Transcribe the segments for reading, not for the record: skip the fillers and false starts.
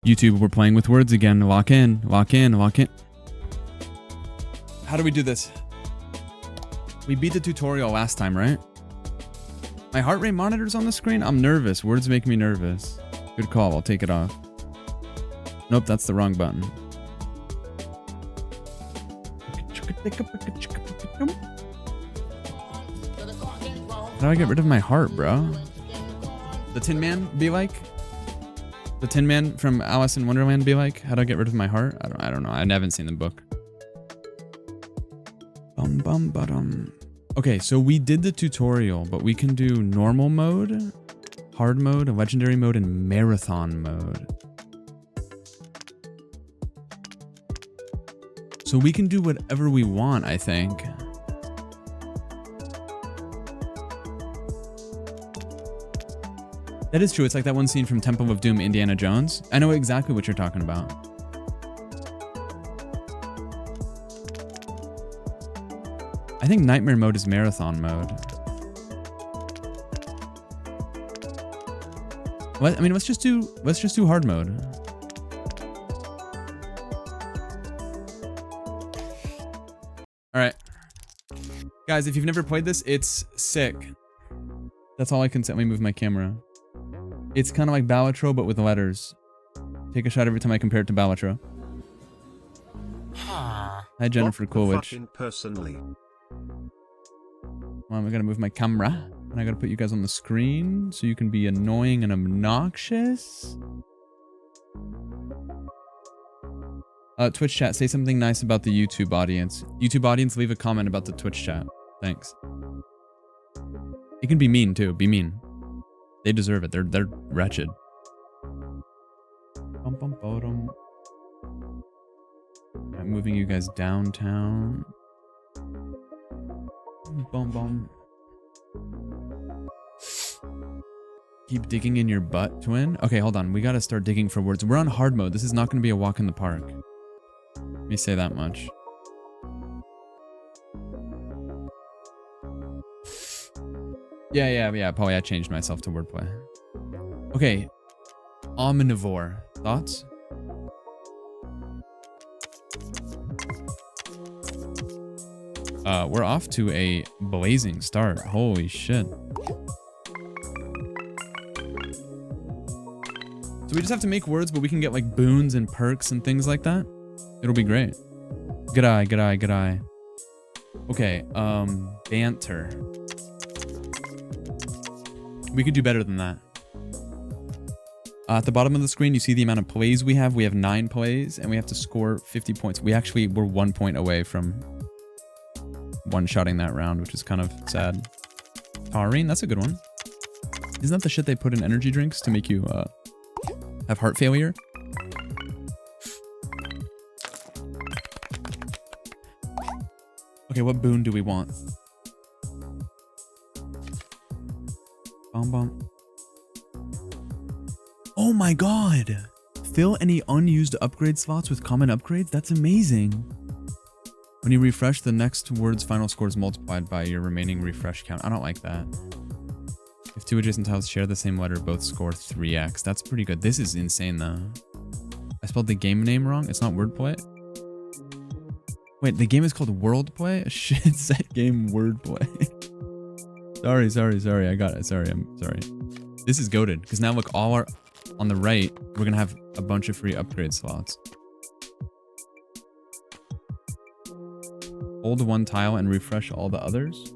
YouTube, we're playing with words again. Lock in, lock in, lock in. How do we do this? We beat the tutorial last time, right? My heart rate monitor's on the screen? I'm nervous. Words make me nervous. Good call. I'll take it off. Nope, that's the wrong button. How do I get rid of my heart, bro? The Tin Man be like? The Tin Man from Alice in Wonderland be like? How do I get rid of my heart? I don't know. I haven't seen the book. Okay, so we did the tutorial, but we can do normal mode, hard mode, legendary mode, and marathon mode. So we can do whatever we want, I think. That is true. It's like that one scene from Temple of Doom, Indiana Jones. I know exactly what you're talking about. I think nightmare mode is marathon mode. What? I mean, let's just do hard mode. All right, guys, if you've never played this, it's sick. That's all I can say. Let me move my camera. It's kind of like Balatro, but with letters. Take a shot every time I compare it to Balatro. Hi, Jennifer Coolidge. Personally. Well, I gotta move my camera, and I gotta put you guys on the screen so you can be annoying and obnoxious. Twitch chat, say something nice about the YouTube audience. YouTube audience, leave a comment about the Twitch chat. Thanks. You can be mean too. Be mean. They deserve it. They're wretched. I'm moving you guys downtown. Bum bum. Keep digging in your butt, twin. Okay, hold on. We gotta start digging for words. We're on hard mode. This is not gonna be a walk in the park. Let me say that much. Yeah, Polly, I changed myself to wordplay. Okay. Omnivore. Thoughts? We're off to a blazing start. Holy shit. So we just have to make words, but we can get like boons and perks and things like that. It'll be great. G'day, g'day, g'day. Okay, banter. We could do better than that. At the bottom of the screen, you see the amount of plays we have. We have 9 plays, and we have to score 50 points. We're 1 point away from one-shotting that round, which is kind of sad. Taurine, that's a good one. Isn't that the shit they put in energy drinks to make you have heart failure? Okay, what boon do we want? Bum bum. Oh my god! Fill any unused upgrade slots with common upgrades? That's amazing! When you refresh, the next word's final score is multiplied by your remaining refresh count. I don't like that. If 2 adjacent tiles share the same letter, both score 3x. That's pretty good. This is insane though. I spelled the game name wrong. It's not wordplay. Wait, the game is called Worldplay? Shit, set game wordplay. Sorry. I got it. Sorry, I'm sorry. This is goated because now look, all our on the right, we're gonna have a bunch of free upgrade slots. Hold 1 tile and refresh all the others.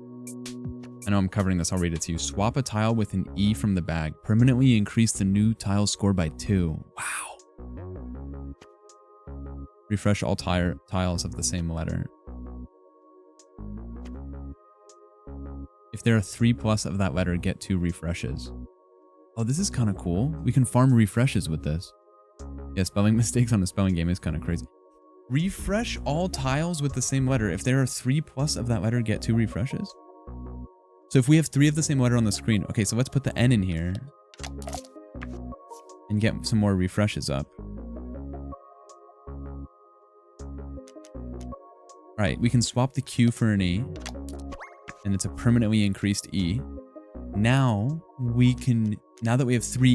I know I'm covering this. I'll read it to you. Swap a tile with an E from the bag. Permanently increase the new tile score by 2. Wow. Refresh all tiles of the same letter. If there are 3 plus of that letter, get 2 refreshes. Oh, this is kind of cool. We can farm refreshes with this. Yeah, spelling mistakes on a spelling game is kind of crazy. Refresh all tiles with the same letter. If there are 3 plus of that letter, get 2 refreshes. So if we have 3 of the same letter on the screen, okay, so let's put the N in here and get some more refreshes up. All right, we can swap the Q for an E, and it's a permanently increased E. Now we can Now that we have 4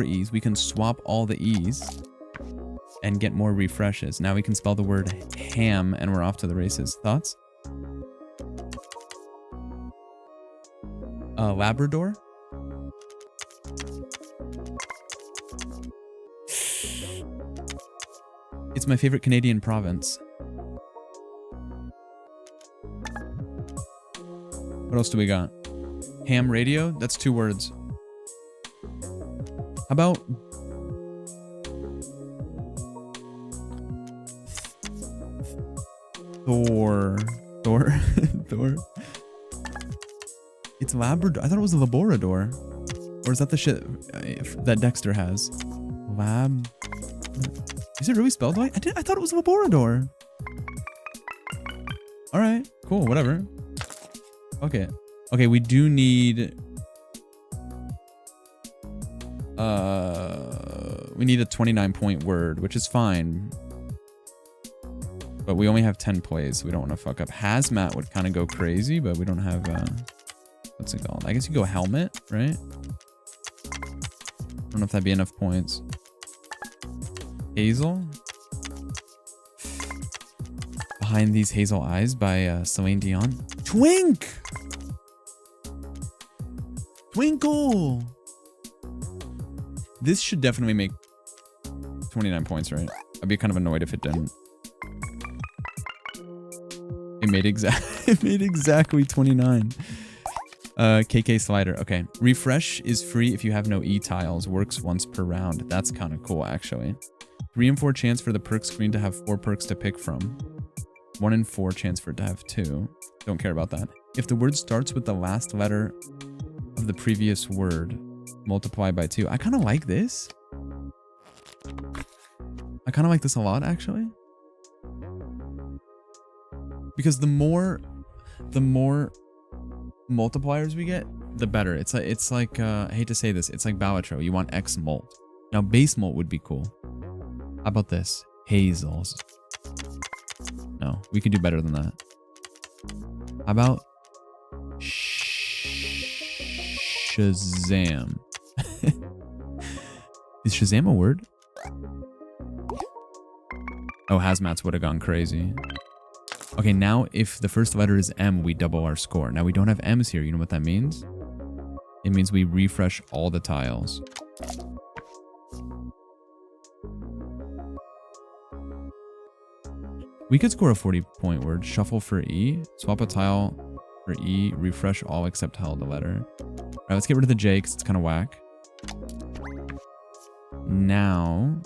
E's, we can swap all the E's and get more refreshes. Now we can spell the word ham and we're off to the races. Thoughts? Labrador? It's my favorite Canadian province. What else do we got? Ham radio? That's 2 words. How about Thor? Thor? It's Labrador. I thought it was a Laborador. Or is that the shit that Dexter has? Is it really spelled right? I thought it was Laborador. Alright, cool, whatever. Okay. Okay, we do need... we need a 29-point word, which is fine. But we only have 10 plays, so we don't want to fuck up. Hazmat would kind of go crazy, but we don't have... what's it called? I guess you go helmet, right? I don't know if that'd be enough points. Hazel? Behind These Hazel Eyes by Celine Dion. Twink! Twinkle! This should definitely make 29 points, right? I'd be kind of annoyed if it didn't. It made exactly 29. KK slider. Okay. Refresh is free if you have no E tiles. Works once per round. That's kind of cool, actually. 3 in 4 chance for the perk screen to have 4 perks to pick from. 1 in 4 chance for it to have 2. Don't care about that. If the word starts with the last letter of the previous word, multiply by 2. I kind of like this. I kind of like this a lot, actually. Because the more multipliers we get, the better. It's like I hate to say this, it's like Balatro. You want X mult. Now base mult would be cool. How about this? Hazels. No, we could do better than that. How about Shazam? Is Shazam a word? Oh, hazmats would have gone crazy. Okay, now if the first letter is M, we double our score. Now we don't have M's here. You know what that means? It means we refresh all the tiles. We could score a 40-point word. Shuffle for E. Swap a tile for E. Refresh all except held the letter. All right, let's get rid of the J because it's kind of whack. Now...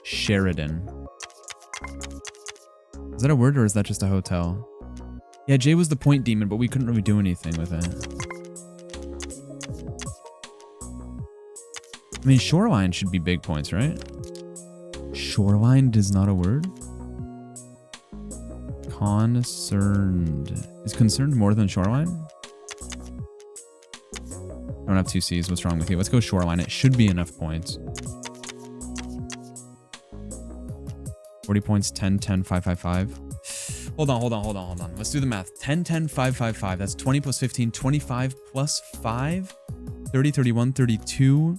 Sheridan. Is that a word or is that just a hotel? Yeah, J was the point demon, but we couldn't really do anything with it. I mean, shoreline should be big points, right? Shoreline is not a word? Concerned. Is concerned more than shoreline? I don't have 2 C's. What's wrong with you? Let's go shoreline. It should be enough points. 40 points, 10, 10, 5, 5, 5. Hold on. Let's do the math. 10, 10, 5, 5, 5. That's 20 plus 15, 25 plus 5, 30, 31, 32,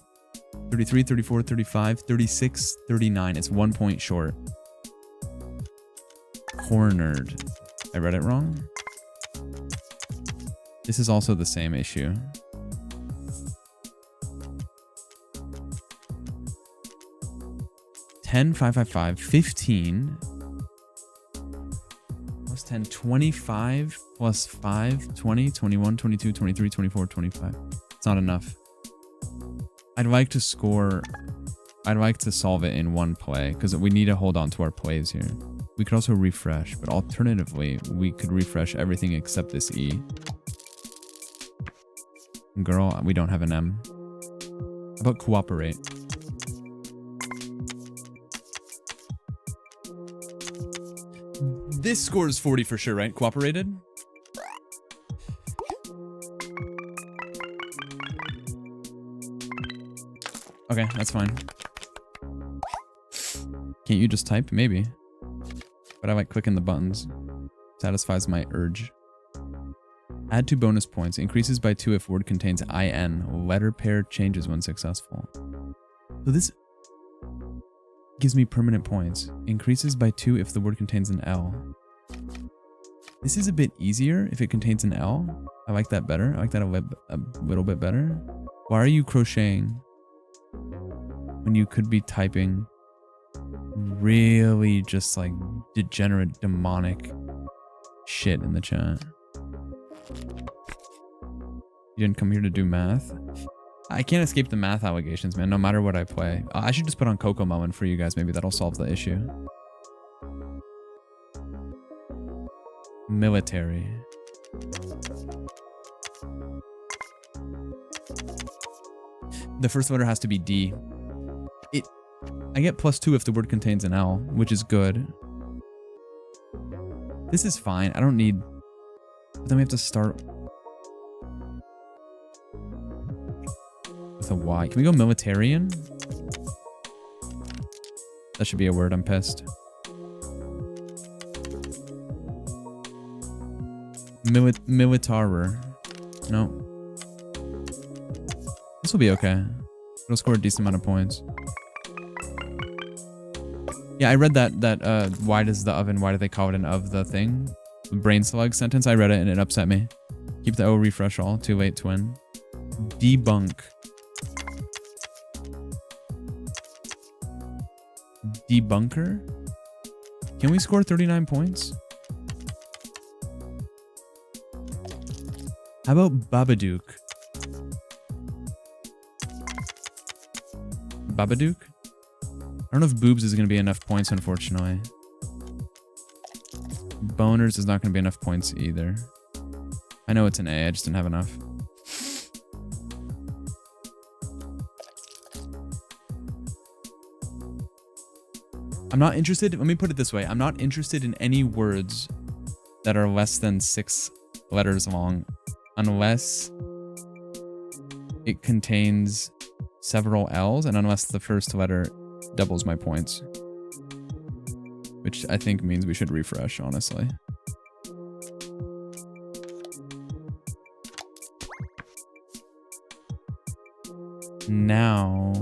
33, 34, 35, 36, 39. It's 1 point short. Cornered. I read it wrong. This is also the same issue. $10, 5, 5, 5, 15 plus 10, 25 plus 5, 20, 21, 22, 23, 24, 25. It's not enough. I'd like to solve it in one play because we need to hold on to our plays here. We could also refresh, but alternatively, we could refresh everything except this E. Girl, we don't have an M. How about cooperate? This score is 40 for sure, right? Cooperated? Okay, that's fine. Can't you just type? Maybe. But I like clicking the buttons. Satisfies my urge. Add 2 bonus points. Increases by 2 if word contains IN. Letter pair changes when successful. So this gives me permanent points. Increases by 2 if the word contains an L. This is a bit easier if it contains an L. I like that better. I like that a little bit better. Why are you crocheting when you could be typing really just like degenerate, demonic shit in the chat? You didn't come here to do math? I can't escape the math allegations, man, no matter what I play. I should just put on Coco Melon for you guys. Maybe that'll solve the issue. Military. The first letter has to be D. I get +2 if the word contains an L, which is good. This is fine. I don't need... But then we have to start with a Y. Can we go militarian? That should be a word. I'm pissed. Militarer. No. This will be okay. It'll score a decent amount of points. Yeah, I read that why does the oven, why do they call it an of the thing? The brain slug sentence. I read it and it upset me. Keep the O, refresh all. Too late, twin. Debunk. Debunker? Can we score 39 points? How about Babadook? Babadook? I don't know if boobs is going to be enough points, unfortunately. Boners is not going to be enough points either. I know it's an A, I just didn't have enough. I'm not interested, let me put it this way. I'm not interested in any words that are less than 6 letters long unless it contains several L's and unless the first letter doubles my points. Which I think means we should refresh, honestly. Now,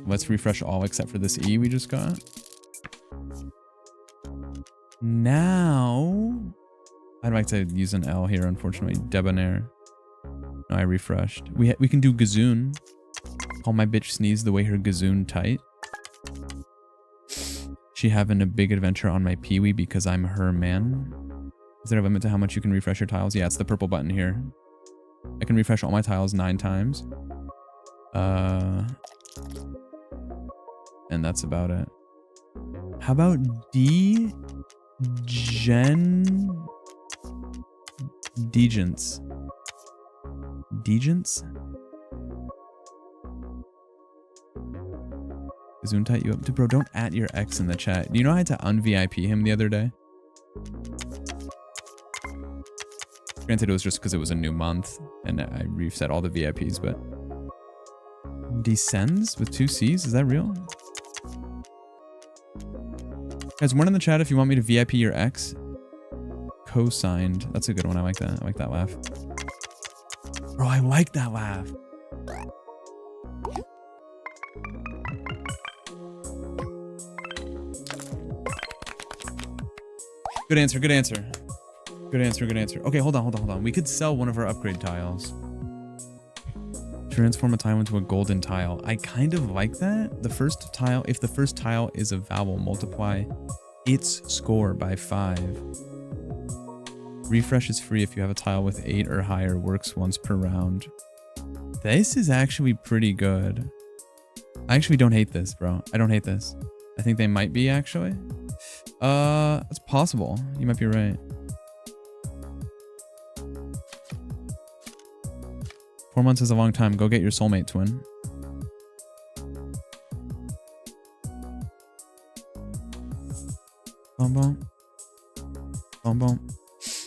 let's refresh all except for this E we just got. Now, I'd like to use an L here, unfortunately. Debonair. No, I refreshed. We can do gazoon. Call my bitch sneeze the way her gazoon tight. She having a big adventure on my peewee because I'm her man. Is there a limit to how much you can refresh your tiles? Yeah, it's the purple button here. I can refresh all my tiles 9 times. And that's about it. How about Degents? Zoom tight you up to, bro. Don't at your ex in the chat. Do you know I had to un-VIP him the other day? Granted, it was just because it was a new month and I reset all the VIPs, but descends with 2 C's? Is that real? Guys, one in the chat if you want me to VIP your ex. Co-signed. That's a good one. I like that. I like that laugh. Bro, I like that laugh. Good answer, good answer. Good answer, good answer. Okay, hold on. We could sell one of our upgrade tiles. Transform a tile into a golden tile. I kind of like that. The first tile, if the first tile is a vowel, multiply its score by 5. Refresh is free if you have a tile with 8 or higher, works once per round. This is actually pretty good. I actually don't hate this, bro. I don't hate this. I think they might be, actually. It's possible. You might be right. 4 months is a long time. Go get your soulmate, twin. Boom, boom. Boom, boom.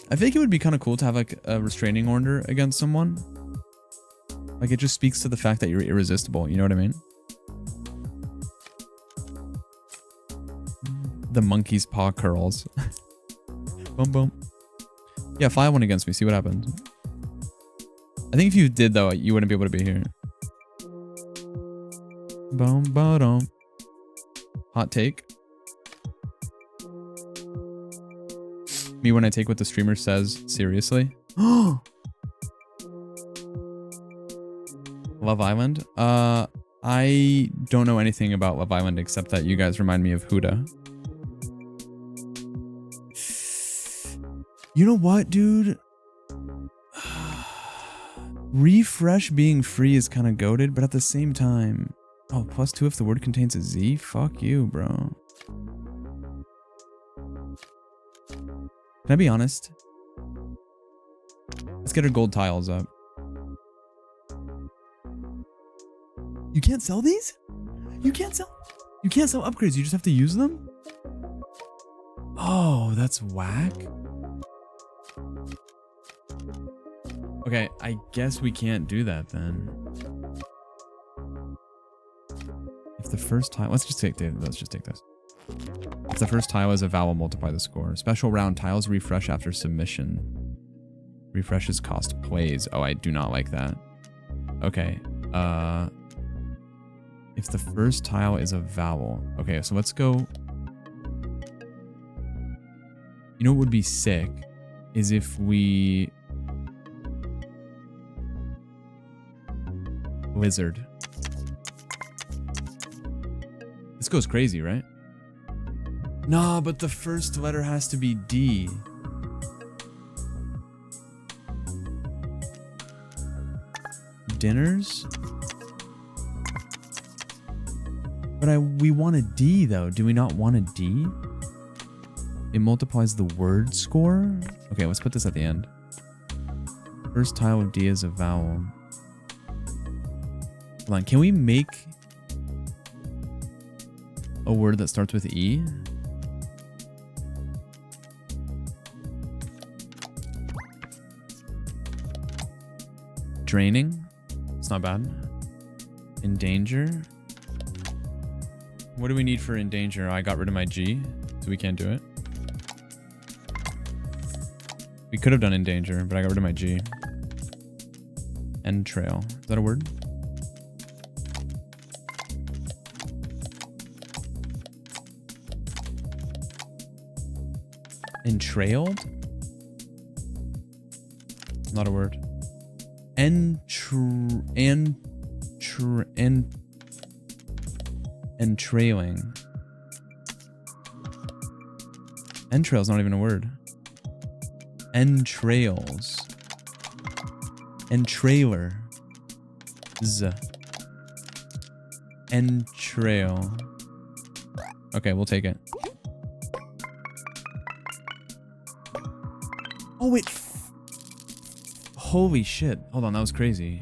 I think it would be kind of cool to have like a restraining order against someone. Like it just speaks to the fact that you're irresistible. You know what I mean? The monkey's paw curls. Boom, boom. Yeah, file one against me. See what happens. I think if you did though, you wouldn't be able to be here. Boom, bottom. Hot take. Me when I take what the streamer says seriously. Love Island. I don't know anything about Love Island except that you guys remind me of Huda. You know what, dude? Refresh being free is kind of goated, but at the same time... Oh, +2 if the word contains a Z? Fuck you, bro. Can I be honest? Let's get our gold tiles up. You can't sell these? You can't sell upgrades, you just have to use them? Oh, that's whack. Okay, I guess we can't do that then. If the first tile, let's just take this. If the first tile is a vowel, multiply the score. Special round tiles refresh after submission. Refreshes cost plays. Oh, I do not like that. Okay. If the first tile is a vowel. Okay, so let's go. You know what would be sick is if we... Lizard. This goes crazy, right? Nah, but the first letter has to be D. Dinners? But we want a D though. Do we not want a D? It multiplies the word score? Okay, let's put this at the end. First tile of D is a vowel. Hold on, can we make a word that starts with E? Draining? It's not bad. Endanger? What do we need for endanger? I got rid of my G, so we can't do it. We could have done endanger, but I got rid of my G. Entrail. Is that a word? Entrailed? Not a word. Entrailing. Entrail's not even a word. Entrails. Entrailer. Z. Entrail. Okay, we'll take it. Oh, wait. Holy shit. Hold on, that was crazy.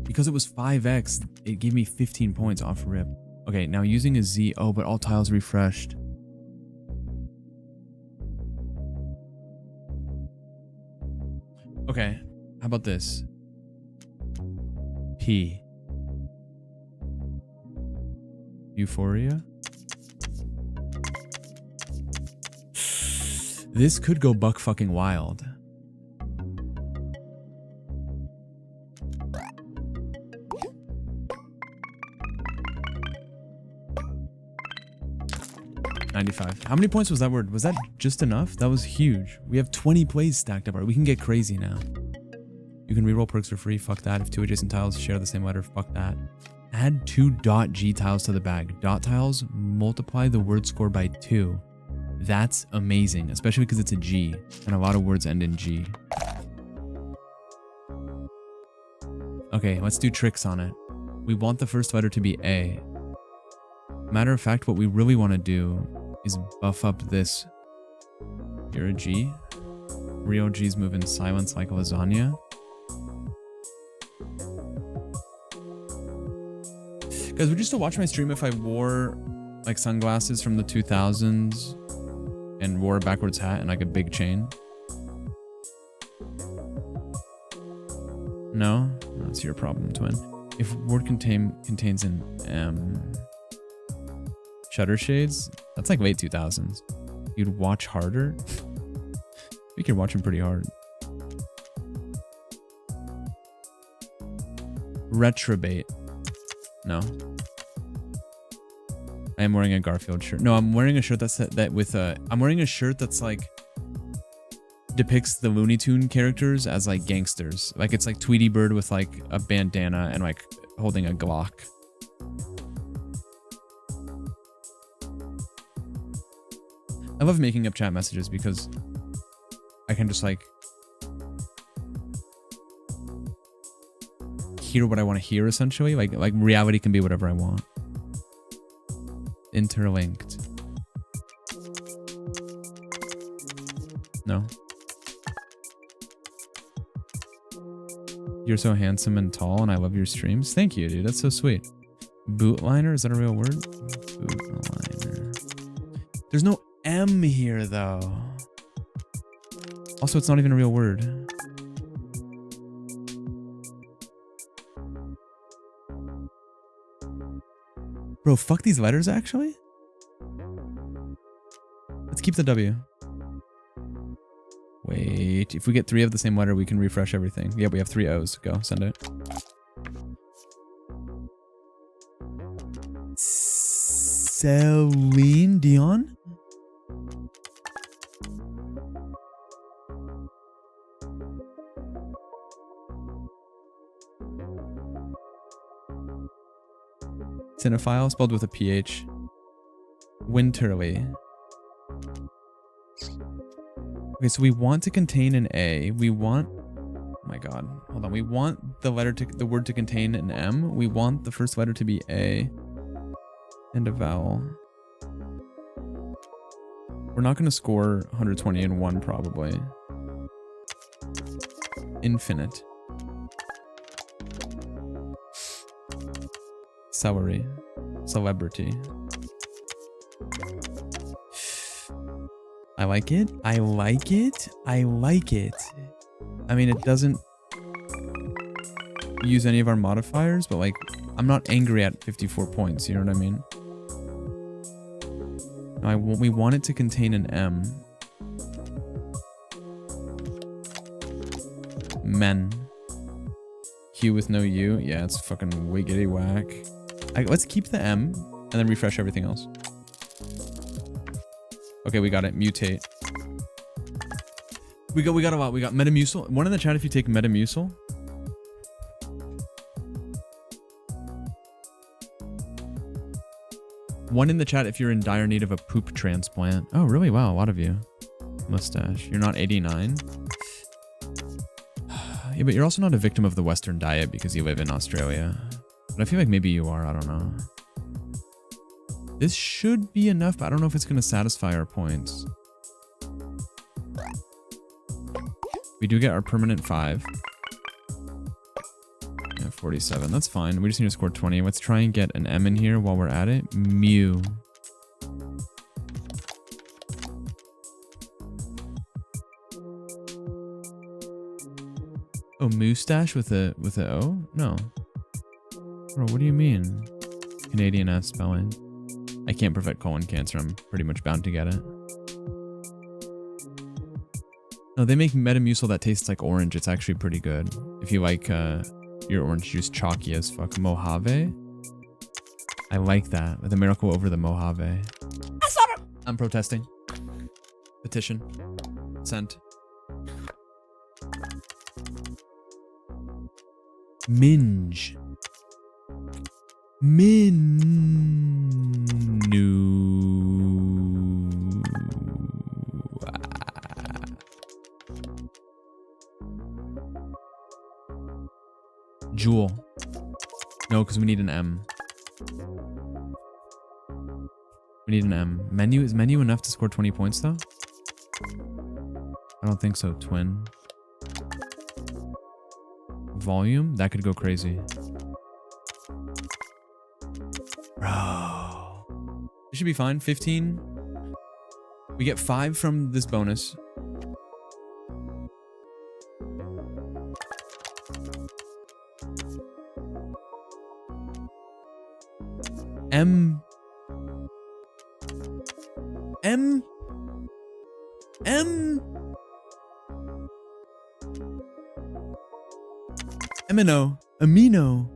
Because it was 5x, it gave me 15 points off rip. Okay, now using a Z. Oh, but all tiles refreshed. Okay, how about this? P. Euphoria? This could go buck fucking wild. $95. How many points was that word? Was that just enough? That was huge. We have 20 plays stacked up. We can get crazy now. You can reroll perks for free. Fuck that. If two adjacent tiles share the same letter, fuck that. Add 2 .g tiles to the bag. Dot tiles multiply the word score by 2. That's amazing, especially because it's a G, and a lot of words end in G. Okay, let's do tricks on it. We want the first letter to be A. Matter of fact, what we really want to do is buff up this. You're a G. Real G's move in silence like lasagna. Guys, would you still watch my stream if I wore like sunglasses from the 2000s and wore a backwards hat and like a big chain? No? That's your problem, twin. If word contains an M. Shutter shades? That's like late 2000s. You'd watch harder? We could watch them pretty hard. Retrobate. No. I am wearing a Garfield shirt. No, I'm wearing a shirt that's I'm wearing a shirt that's like depicts the Looney Tune characters as like gangsters. Like it's like Tweety Bird with like a bandana and like holding a Glock. I love making up chat messages because I can just like hear what I want to hear essentially. Like reality can be whatever I want. Interlinked. No. You're so handsome and tall and I love your streams. Thank you, dude. That's so sweet. Bootliner, is that a real word? Bootliner. There's no M here though. Also, it's not even a real word. Bro, fuck these letters actually? Let's keep the W. Wait, if we get 3 of the same letter, we can refresh everything. Yeah, we have 3 O's. Go, send it. Celine Dion? Cinephile, spelled with a PH. Winterly. Okay, so we want to contain an A. We want... Oh my god. Hold on. We want the word to contain an M. We want the first letter to be A. And a vowel. We're not going to score 120 in one, probably. Infinite. Celery. Celebrity. I like it. I like it. I like it. I mean, it doesn't use any of our modifiers, but like, I'm not angry at 54 points. You know what I mean? No, we want it to contain an M. Men. Q with no U. Yeah, it's fucking wiggity whack. Let's keep the M and then refresh everything else. Okay, we got it. Mutate. We got a lot. We got Metamucil. One in the chat if you take Metamucil. One in the chat if you're in dire need of a poop transplant. Oh, really? Wow, a lot of you. Mustache. You're not 89. Yeah, but you're also not a victim of the Western diet because you live in Australia. But I feel like maybe you are. I don't know. This should be enough, but I don't know if it's going to satisfy our points. We do get our permanent 5. Yeah, 47. That's fine. We just need to score 20. Let's try and get an M in here while we're at it. Mew. Oh, moustache with a O? No. Bro, what do you mean? Canadian ass spelling. I can't prevent colon cancer. I'm pretty much bound to get it. No, they make Metamucil that tastes like orange. It's actually pretty good. If you like your orange juice chalky as fuck. Mojave? I like that. The miracle over the Mojave. I'm protesting. Petition. Sent. Minge. Jewel. No, because we need an M. We need an M. Menu, is menu enough to score 20 points though? I don't think so. Twin. Volume? That could go crazy. Bro. It should be fine. 15. We get 5 from this bonus. M. M. M. Amino. Amino.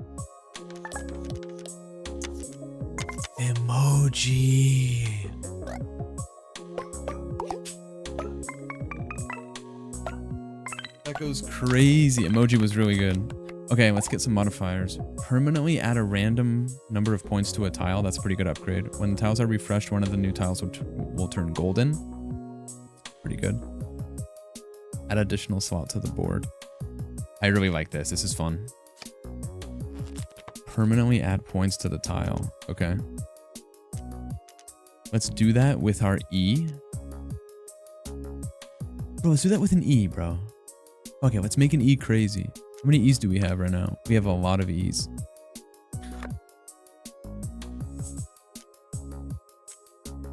Emoji. That goes crazy. Emoji was really good. Okay, let's get some modifiers. Permanently add a random number of points to a tile. That's a pretty good upgrade. When the tiles are refreshed, one of the new tiles will turn golden. Pretty good. Add additional slot to the board. I really like this. This is fun. Permanently add points to the tile. Okay. Let's do that with our E. Bro, let's do that with an E, bro. Okay, let's make an E crazy. How many E's do we have right now? We have a lot of E's.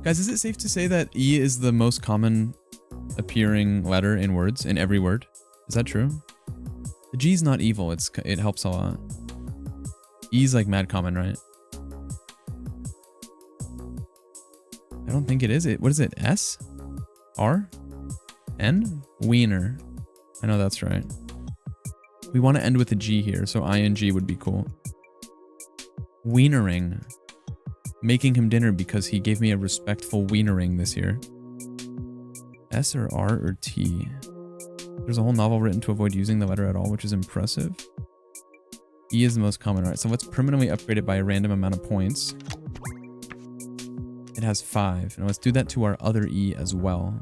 Guys, is it safe to say that E is the most common appearing letter in words, in every word? Is that true? The G is not evil. It helps a lot. E is like mad common, right? I don't think it is. What is it? S? R? N? Wiener. I know that's right. We want to end with a G here, so ing would be cool. Wienering. Making him dinner because he gave me a respectful wienering this year. S or R or T? There's a whole novel written to avoid using the letter at all, which is impressive. E is the most common, right? So let's permanently upgrade it by a random amount of points. It has 5. Now let's do that to our other E as well.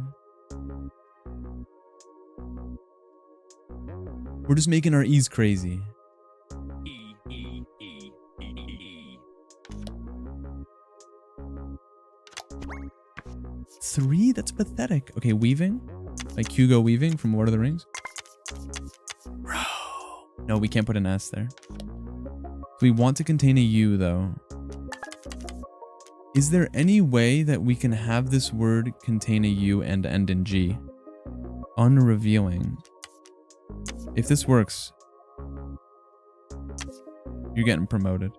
We're just making our E's crazy. Three? That's pathetic. Okay, weaving. Like Hugo Weaving from Lord of the Rings. Bro. No, we can't put an S there. We want to contain a U, though. Is there any way that we can have this word contain a U and end in G? Unrevealing. If this works, you're getting promoted.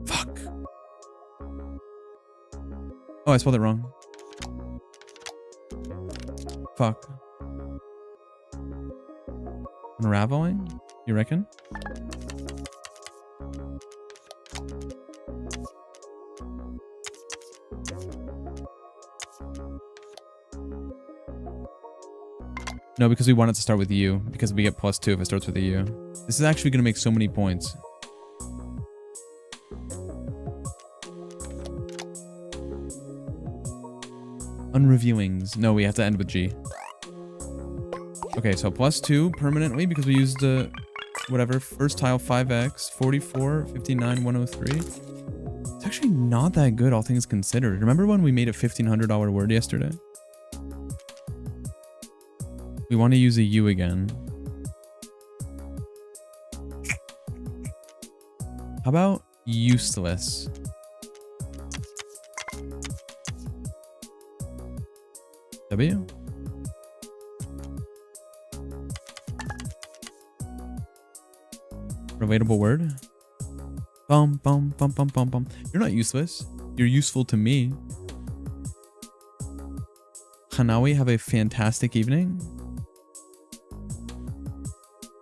Fuck. Oh, I spelled it wrong. Fuck. Unraveling? You reckon? No, because we want it to start with U. Because we get +2 if it starts with a U. This is actually going to make so many points. Unreviewings. No, we have to end with G. Okay, so +2 permanently because we used the whatever first tile 5x 44 59 103. It's actually not that good, all things considered. Remember when we made a $1,500 word yesterday? We want to use a U again. How about useless? W? Relatable word? Bum, bum, bum, bum, bum, bum. You're not useless. You're useful to me. Hanawi, have a fantastic evening.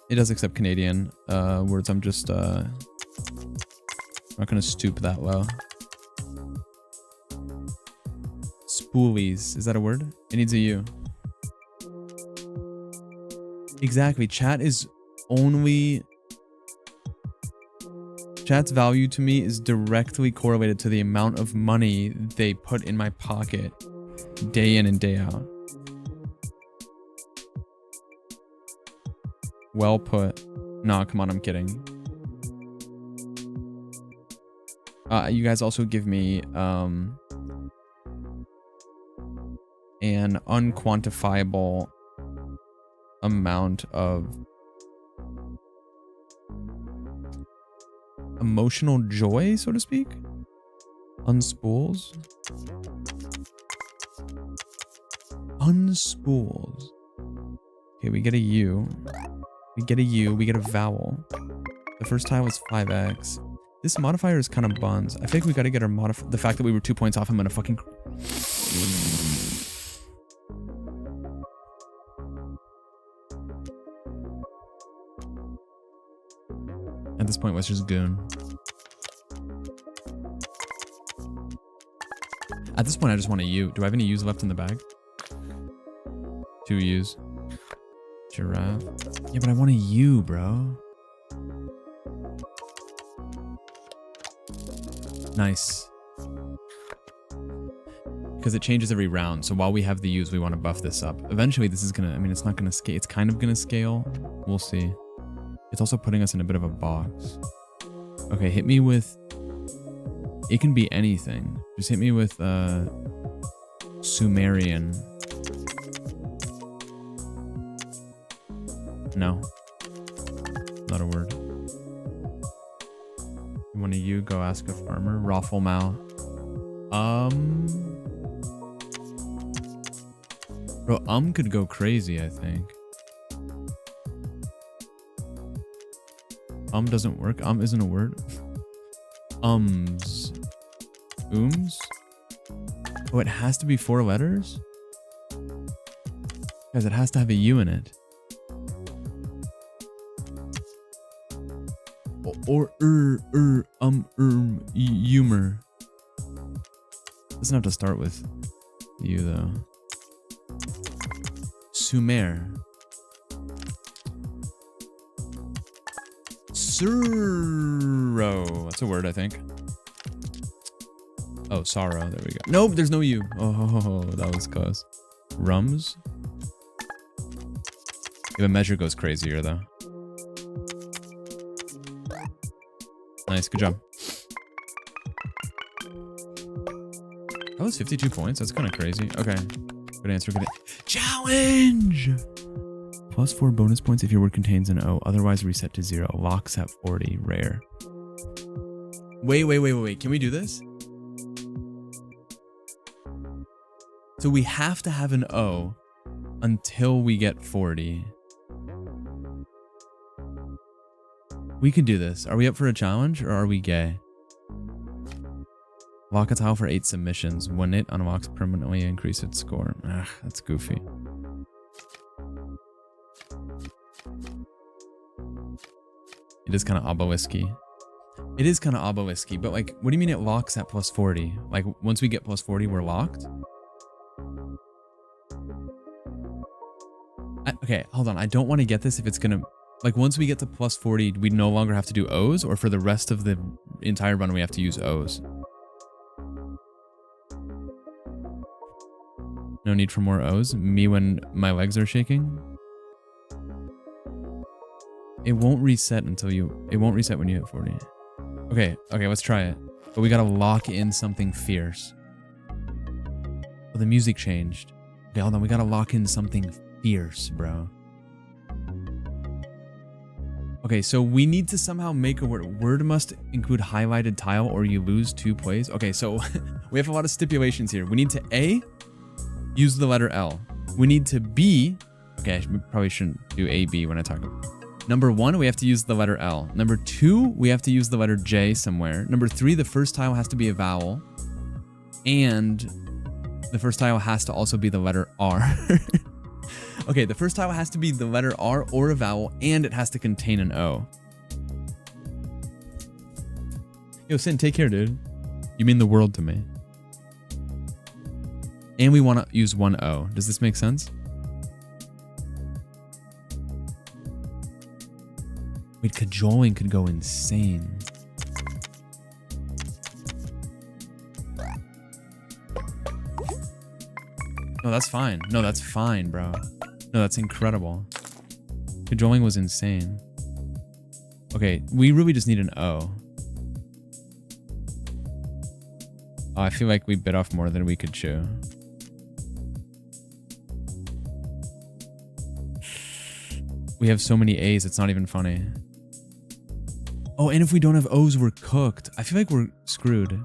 It does accept Canadian words. I'm just not gonna stoop that low. Spoolies. Is that a word? It needs a U. Exactly. Chat's value to me is directly correlated to the amount of money they put in my pocket day in and day out. Well put. Nah, come on, I'm kidding. You guys also give me an unquantifiable amount of emotional joy, so to speak. Unspools. Unspools. Okay, we get a U. We get a U. We get a vowel. The first tile was 5x. This modifier is kind of buns. I think we got to get our modifier. The fact that we were 2 points off, I'm gonna fucking. At this point, let's just goon. At this point, I just want a U. Do I have any U's left in the bag? 2 U's. Giraffe. Yeah, but I want a U, bro. Nice. Because it changes every round. So while we have the U's, we want to buff this up. Eventually, this is going to... I mean, it's not going to scale. It's kind of going to scale. We'll see. It's also putting us in a bit of a box. Okay, hit me with... It can be anything. Just hit me with Sumerian. No. Not a word. You want a U? Go ask a farmer. Rafflemouth. Bro, could go crazy, I think. Doesn't work. Isn't a word. Ooms. Oh, it has to be 4 letters? Guys, it has to have a U in it. Humor. Doesn't have to start with U though. Sumer. Sorrow. That's a word, I think. Oh, sorrow. There we go. Nope, there's no U. Oh, that was close. Rums. Yeah, the measure goes crazier though. Nice, good job. That was 52 points. That's kind of crazy. Okay. Good answer. Good challenge! +4 bonus points if your word contains an O. Otherwise reset to 0. Locks at 40. Rare. Wait. Can we do this? So we have to have an O until we get 40. We could do this. Are we up for a challenge or are we gay? Lock a tile for 8 submissions. When it unlocks, permanently increase its score. Ugh, that's goofy. It is kind of obelisky. It is kind of obelisky, but like, what do you mean it locks at +40? Like, once we get +40, we're locked? Okay, hold on. I don't want to get this if it's gonna... Like, once we get to +40, we no longer have to do O's, or for the rest of the entire run, we have to use O's? No need for more O's? Me when my legs are shaking? It won't reset until you... It won't reset when you hit 40. Okay, let's try it. But we gotta lock in something fierce. Oh, the music changed. Okay, hold on. We gotta lock in something fierce, bro. Okay, so we need to somehow make a word. Word must include highlighted tile or you lose 2 plays. Okay, so we have a lot of stipulations here. We need to A, use the letter L. We need to B, okay, I probably shouldn't do A, B when I talk about. Number 1, we have to use the letter L. Number 2, we have to use the letter J somewhere. Number 3, the first tile has to be a vowel. And the first tile has to also be the letter R. Okay, the first tile has to be the letter R or a vowel, and it has to contain an O. Yo, Sin, take care, dude. You mean the world to me. And we want to use 1 O. Does this make sense? Wait, cajoling could go insane. No, that's fine. No, that's fine, bro. No, that's incredible. Cajoling was insane. Okay, we really just need an O. Oh, I feel like we bit off more than we could chew. We have so many A's, it's not even funny. Oh, and if we don't have O's, we're cooked. I feel like we're screwed.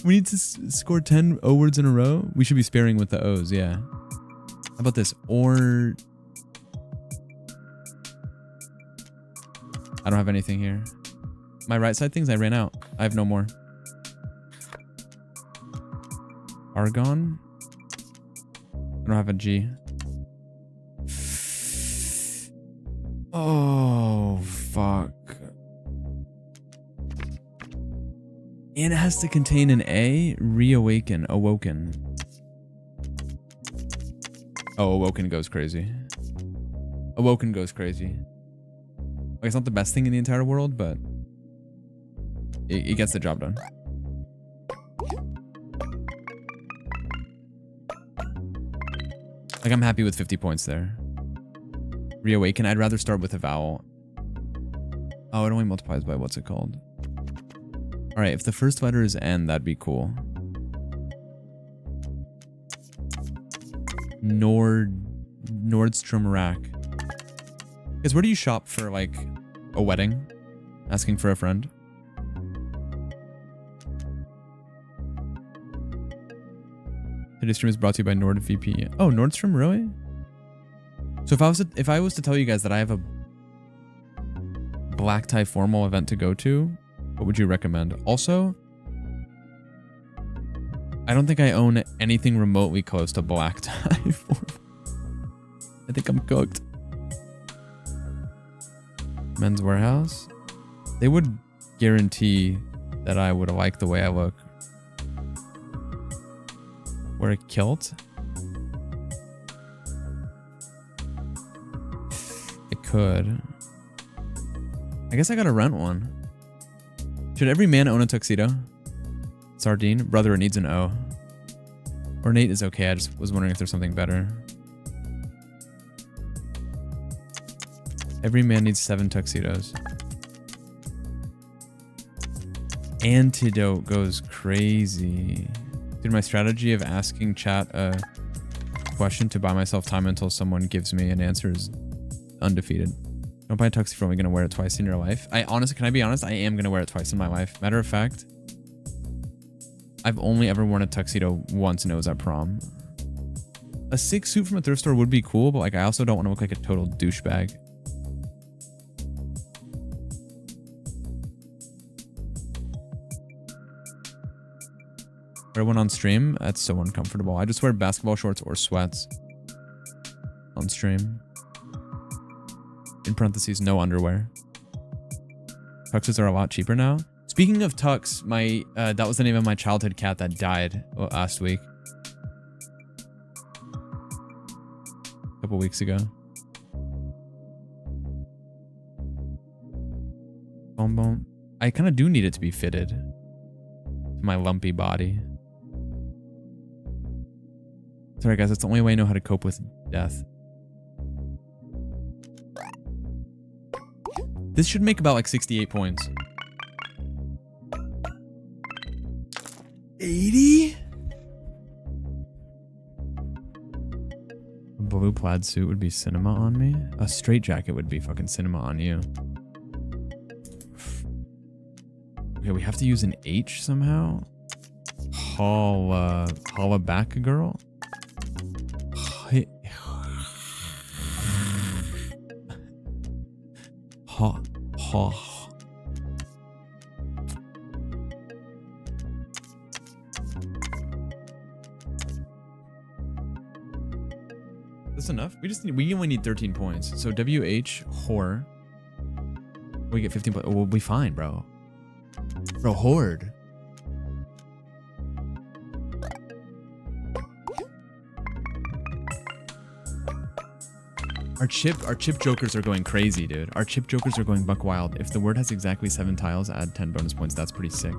We need to score 10 O words in a row. We should be sparing with the O's, yeah. How about this? Or... I don't have anything here. My right side things, I ran out. I have no more. Argon? I don't have a G. Oh, fuck. And it has to contain an A. Reawaken. Awoken. Oh, Awoken goes crazy. Awoken goes crazy. Like, it's not the best thing in the entire world, but it gets the job done. Like, I'm happy with 50 points there. Reawaken. I'd rather start with a vowel. Oh, it only multiplies by what's it called? All right, if the first letter is N, that'd be cool. Nordstrom Rack. Because where do you shop for, like, a wedding? Asking for a friend? Today's stream is brought to you by NordVPN. Oh, Nordstrom, really? So if I was to tell you guys that I have a black tie formal event to go to, what would you recommend? Also, I don't think I own anything remotely close to black tie formal. I think I'm cooked. Men's Warehouse. They would guarantee that I would like the way I look. Wear a kilt? I could. I guess I gotta rent one. Should every man own a tuxedo? Sardine? Brother, it needs an O. Ornate is okay, I just was wondering if there's something better. Every man needs 7 tuxedos. Antidote goes crazy. Dude, my strategy of asking chat a question to buy myself time until someone gives me an answer is undefeated. Don't buy a tuxedo if you're only going to wear it twice in your life. Can I be honest? I am going to wear it twice in my life. Matter of fact, I've only ever worn a tuxedo once, and it was at prom. A sick suit from a thrift store would be cool, but like I also don't want to look like a total douchebag. Wear one on stream? That's so uncomfortable. I just wear basketball shorts or sweats on stream. In parentheses, no underwear. Tuxes are a lot cheaper now. Speaking of Tux, that was the name of my childhood cat that died last week. A couple weeks ago. Boom, boom. I kind of do need it to be fitted to my lumpy body. Sorry guys, that's the only way I know how to cope with death. This should make about like 68 points. 80? A blue plaid suit would be cinema on me. A straight jacket would be fucking cinema on you. Okay, we have to use an H somehow. Holla back girl. That's enough. We only need 13 points. So WH whore. We get 15 points. We'll be fine, bro. Bro, horde. Our chip jokers are going crazy, dude. Our chip jokers are going buck wild. If the word has exactly 7 tiles, add 10 bonus points. That's pretty sick.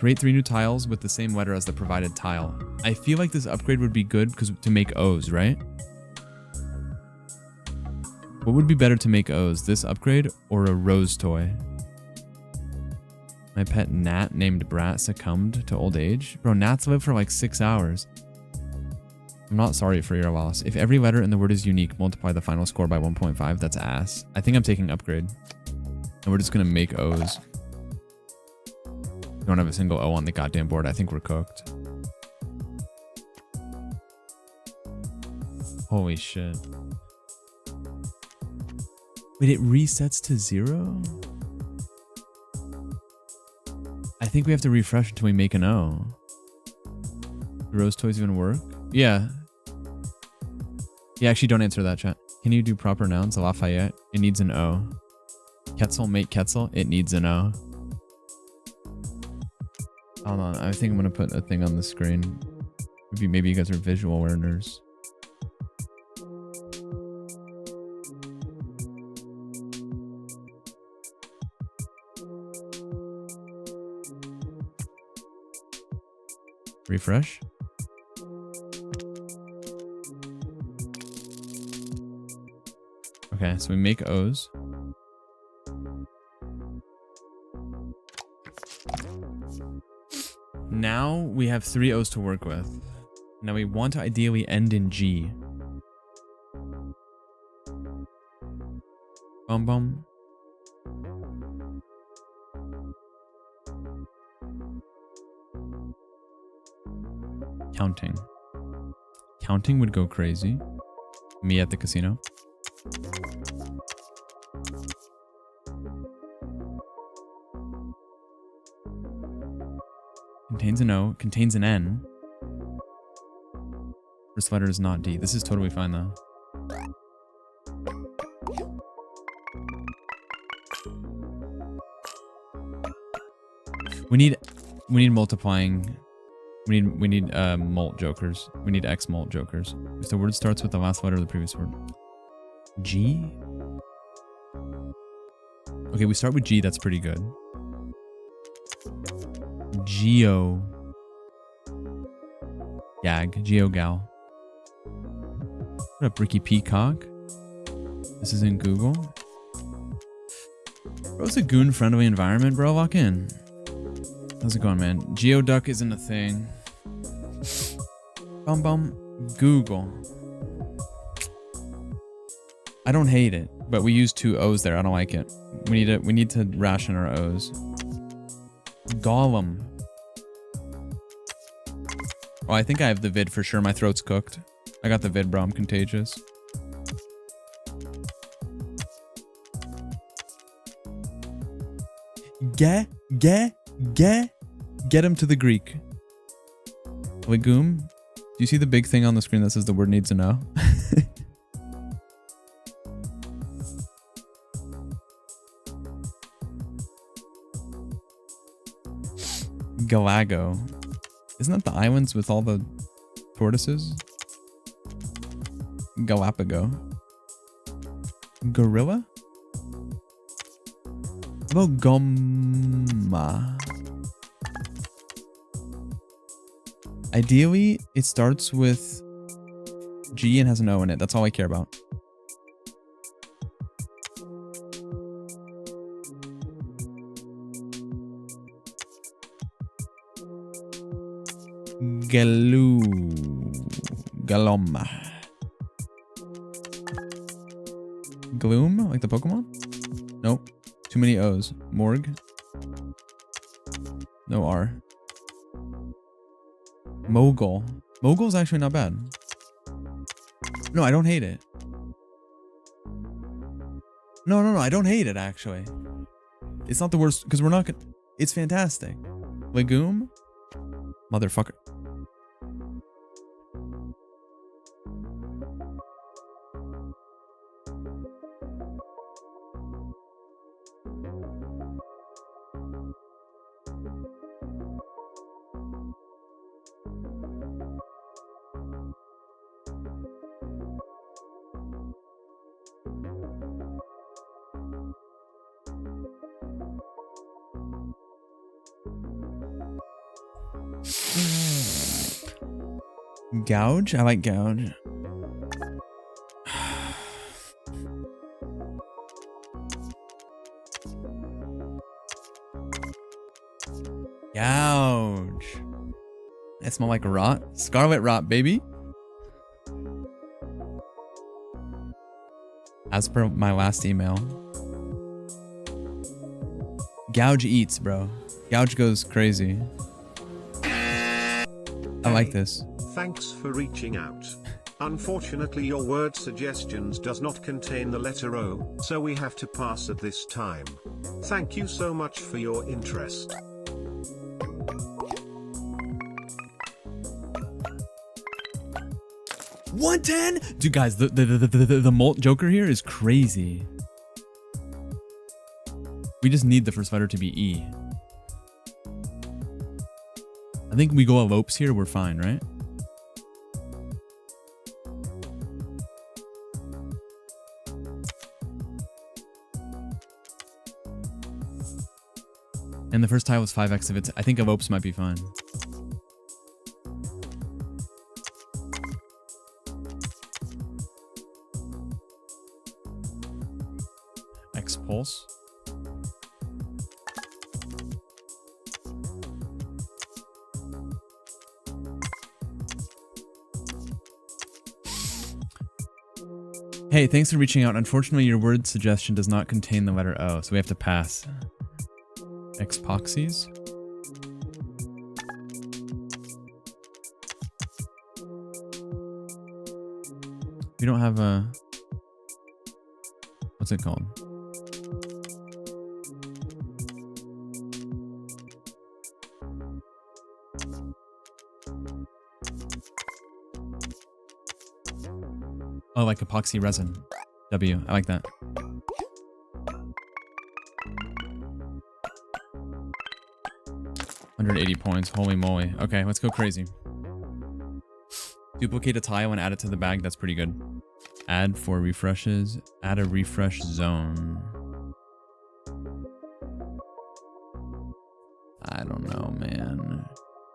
Create 3 new tiles with the same letter as the provided tile. I feel like this upgrade would be good to make O's, right? What would be better to make O's? This upgrade or a rose toy? My pet gnat named Brat succumbed to old age. Bro, gnats live for like 6 hours. I'm not sorry for your loss. If every letter in the word is unique, multiply the final score by 1.5. That's ass. I think I'm taking upgrade. And we're just going to make O's. We don't have a single O on the goddamn board. I think we're cooked. Holy shit. Wait, it resets to 0? I think we have to refresh until we make an O. Do rose toys even work? Yeah. Yeah, actually don't answer that, chat. Can you do proper nouns? Lafayette. It needs an O. Quetzal, make Quetzal. It needs an O. Hold on. I think I'm going to put a thing on the screen. Maybe you guys are visual learners. Refresh. Okay, so we make O's. Now we have 3 O's to work with. Now we want to ideally end in G. Bum bum. Counting. Counting would go crazy. Me at the casino. Contains an O, contains an N. First letter is not D. This is totally fine though. We need multiplying. We need mult jokers. We need X mult jokers. If the word starts with the last letter of the previous word. G? Okay, we start with G, that's pretty good. Geo. Gag. Geogal. What up, Ricky Peacock? This is in Google. Bro, it's a goon-friendly environment, bro. Lock in. How's it going, man? Geoduck isn't a thing. Bum bum. Google. I don't hate it, but we use 2 O's there. I don't like it. We need to ration our O's. Gollum. Oh, I think I have the vid for sure. My throat's cooked. I got the vid, bro. I'm contagious. Get him to the Greek. Legume. Do you see the big thing on the screen that says the word needs an O? Galago. Isn't that the islands with all the tortoises? Galapago. Gorilla? How about Gomma? Ideally, it starts with G and has an O in it. That's all I care about. Galoma. Gloom, like the Pokemon? Nope. Too many O's. Morgue. No R. Mogul. Mogul's actually not bad. No, I don't hate it. No, I don't hate it, actually. It's not the worst, because we're not gonna... It's fantastic. Legume? Motherfucker. Gouge? I like gouge. Gouge. That smell like rot. Scarlet rot, baby. As per my last email. Gouge eats, bro. Gouge goes crazy. I like this. Thanks for reaching out. Unfortunately, your word suggestions does not contain the letter O, so we have to pass at this time. Thank you so much for your interest. $110? Dude, guys, the mult joker here is crazy. We just need the first letter to be E. I think we go elopes here, we're fine, right? And the first tile was 5x if it's... I think elopes might be fine. Expulse. Hey, thanks for reaching out. Unfortunately, your word suggestion does not contain the letter O, so we have to pass. Expoxies? We don't have a... What's it called? Oh, like epoxy resin. W. I like that. £180. Holy moly. Okay, let's go crazy. Duplicate a tile and add it to the bag. That's pretty good. Add 4 refreshes. Add a refresh zone. I don't know, man.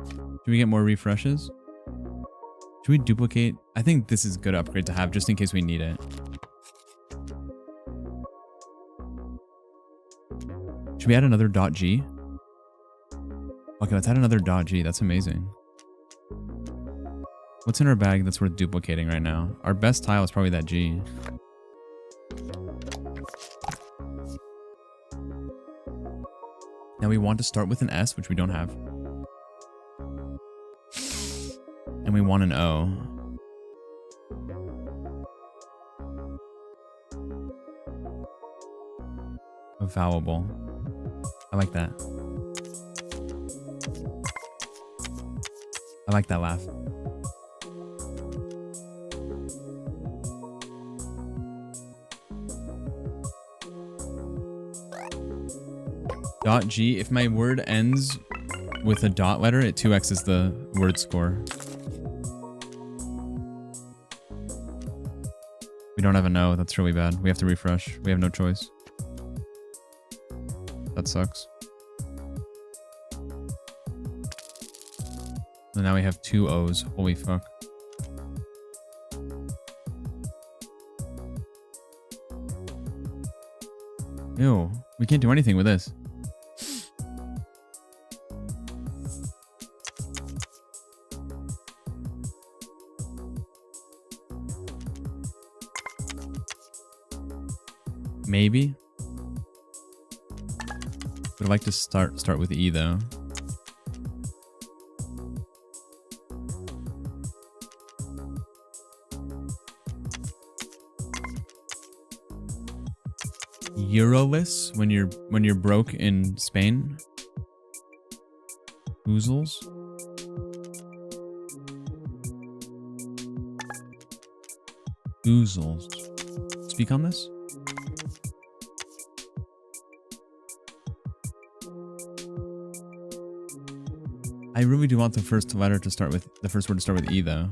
Should we get more refreshes? Should we duplicate? I think this is a good upgrade to have just in case we need it. Should we add another .g? Okay, let's add another .g. That's amazing. What's in our bag that's worth duplicating right now? Our best tile is probably that G. Now we want to start with an S, which we don't have. And we want an O. A vowel. I like that. I like that laugh. .g, if my word ends with a dot letter, it 2x's the word score. We don't have a no, that's really bad. We have to refresh. We have no choice. That sucks. And now we have 2 O's. Holy fuck. Ew, we can't do anything with this. Maybe. But I'd like to start with E though. Euroless when you're broke in Spain. Oozles. Oozles. Speak on this. I really do want the first letter to start with the first word to start with E though.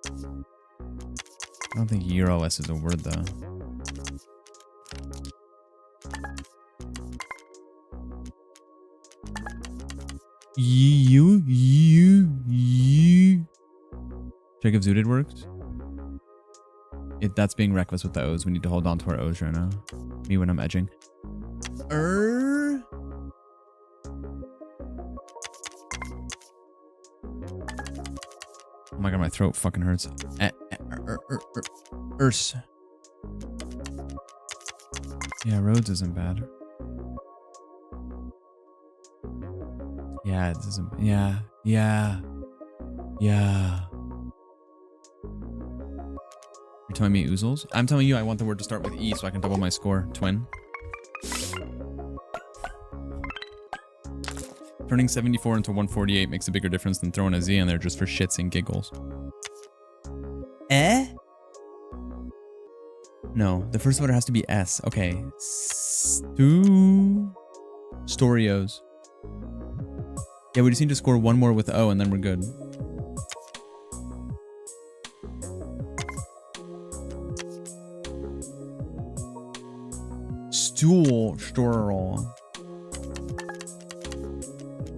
I don't think Euroless is a word though. Check if zooted worked. That's being reckless with the O's. We need to hold on to our O's right now. Me when I'm edging. Oh my god, my throat fucking hurts. Yeah, Rhodes isn't bad. Yeah, it isn't. Yeah. You're telling me oozles? I'm telling you I want the word to start with E so I can double my score. Twin. Turning 74 into 148 makes a bigger difference than throwing a Z in there just for shits and giggles. No, the first letter has to be S. Okay. Storios. Yeah, we just need to score one more with O and then we're good. Storal.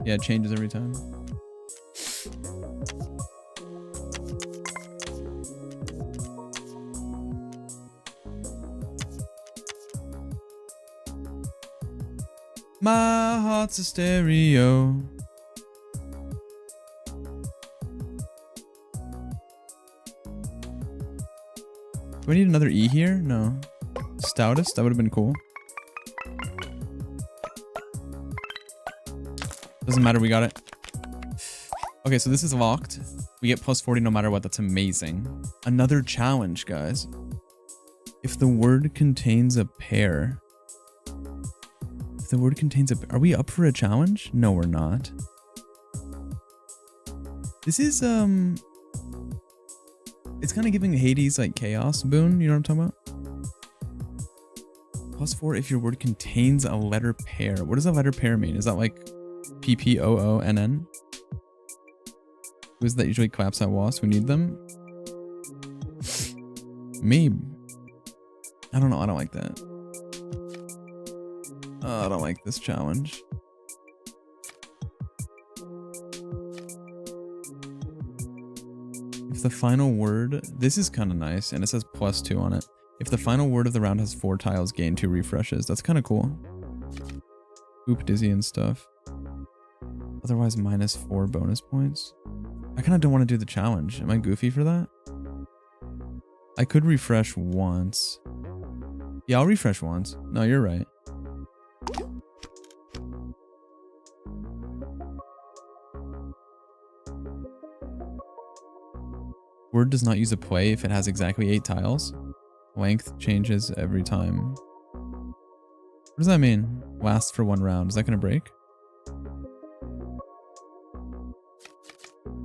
Yeah, it changes every time. My heart's a stereo. Do I need another E here? No. Stoutest? That would have been cool. Doesn't matter, we got it. Okay, so this is locked. We get plus 40 no matter what. That's amazing. Another challenge, guys. If the word contains a pair. If the word contains a... Are we up for a challenge? No, we're not. This is, it's kind of giving Hades, like, chaos boon. You know what I'm talking about? Plus 4 if your word contains a letter pair. What does a letter pair mean? Is that, like... PPOONN? Who is that usually claps at wasps? We need them? Maybe. I don't know. I don't like that. I don't like this challenge. If the final word... This is kind of nice, and it says plus 2 on it. If the final word of the round has 4 tiles, gain 2 refreshes. That's kind of cool. Oop, dizzy and stuff. Otherwise, minus 4 bonus points. I kind of don't want to do the challenge. Am I goofy for that? I could refresh once. Yeah, I'll refresh once. No, you're right. Word does not use a play if it has exactly 8 tiles. Length changes every time. What does that mean? Lasts for 1 round. Is that going to break?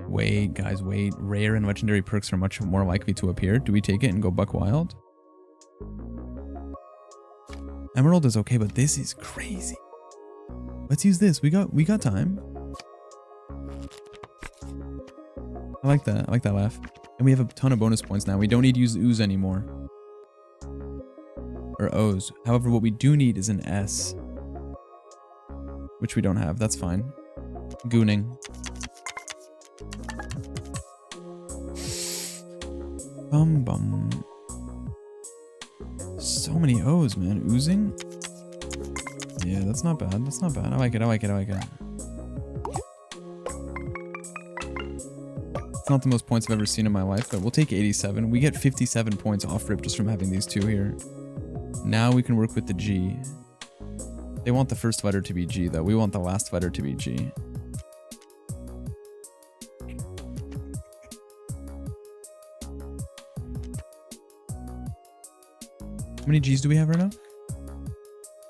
Wait, guys, wait. Rare and legendary perks are much more likely to appear. Do we take it and go buck wild? Emerald is okay, but this is crazy. Let's use this. We got time. I like that. I like that laugh. And we have a ton of bonus points now. We don't need to use O's anymore. Or O's. However, what we do need is an S. Which we don't have. That's fine. Gooning. Bum. So many O's, man. Oozing? Yeah, that's not bad. That's not bad. I like it. I like it. I like it. It's not the most points I've ever seen in my life, but we'll take 87. We get 57 points off rip just from having these 2 here. Now we can work with the G. They want the first letter to be G, though. We want the last letter to be G. How many G's do we have right now?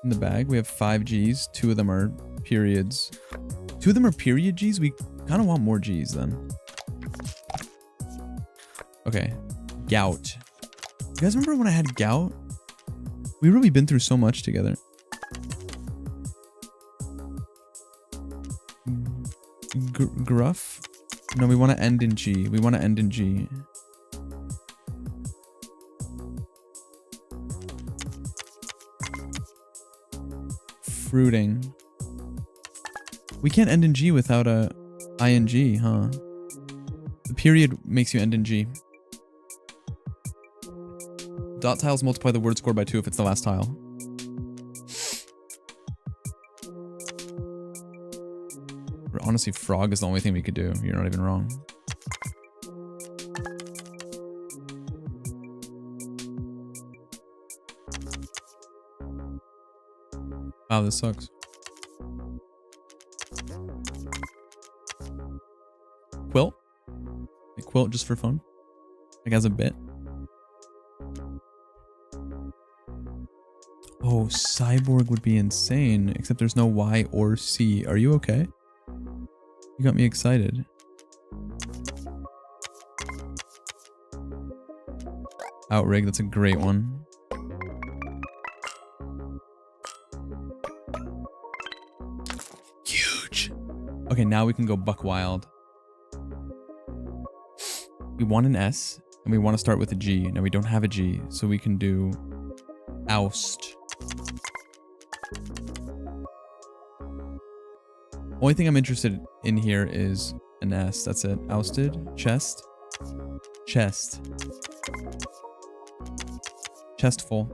In the bag, we have 5 G's. 2 of them are periods. 2 of them are period G's? We kind of want more G's then. Okay. Gout. You guys remember when I had gout? We've really been through so much together. Gruff? No, we want to end in G. We want to end in G. Fruiting. We can't end in G without a ing, huh? The period makes you end in G. Dot tiles multiply the word score by 2 if it's the last tile. Honestly, frog is the only thing we could do. You're not even wrong. Wow, this sucks. Quilt? A quilt just for fun? Like as a bit? Oh, cyborg would be insane, except there's no Y or C. Are you okay? You got me excited. Outrig, that's a great one. Okay, now we can go buck wild. We want an S, and we want to start with a G. Now we don't have a G, so we can do oust. Only thing I'm interested in here is an S. That's it. Ousted. Chest. Chest. Chestful.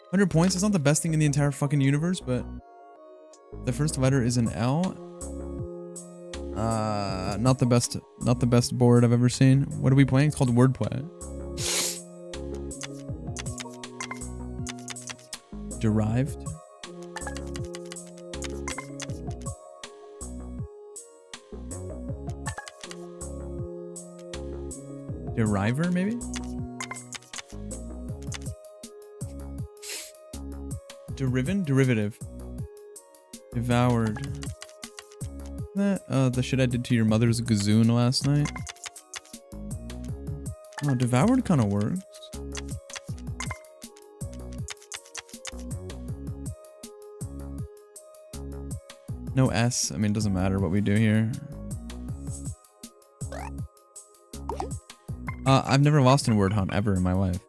100 points. It's not the best thing in the entire fucking universe, but the first letter is an L. Not the best board I've ever seen. What are we playing? It's called Wordplay. Derived. Deriver, maybe? Derivative. Devoured. That, the shit I did to your mother's gazoon last night. Oh, devoured kind of works. No S. I mean, it doesn't matter what we do here. I've never lost in Word Hunt ever in my life.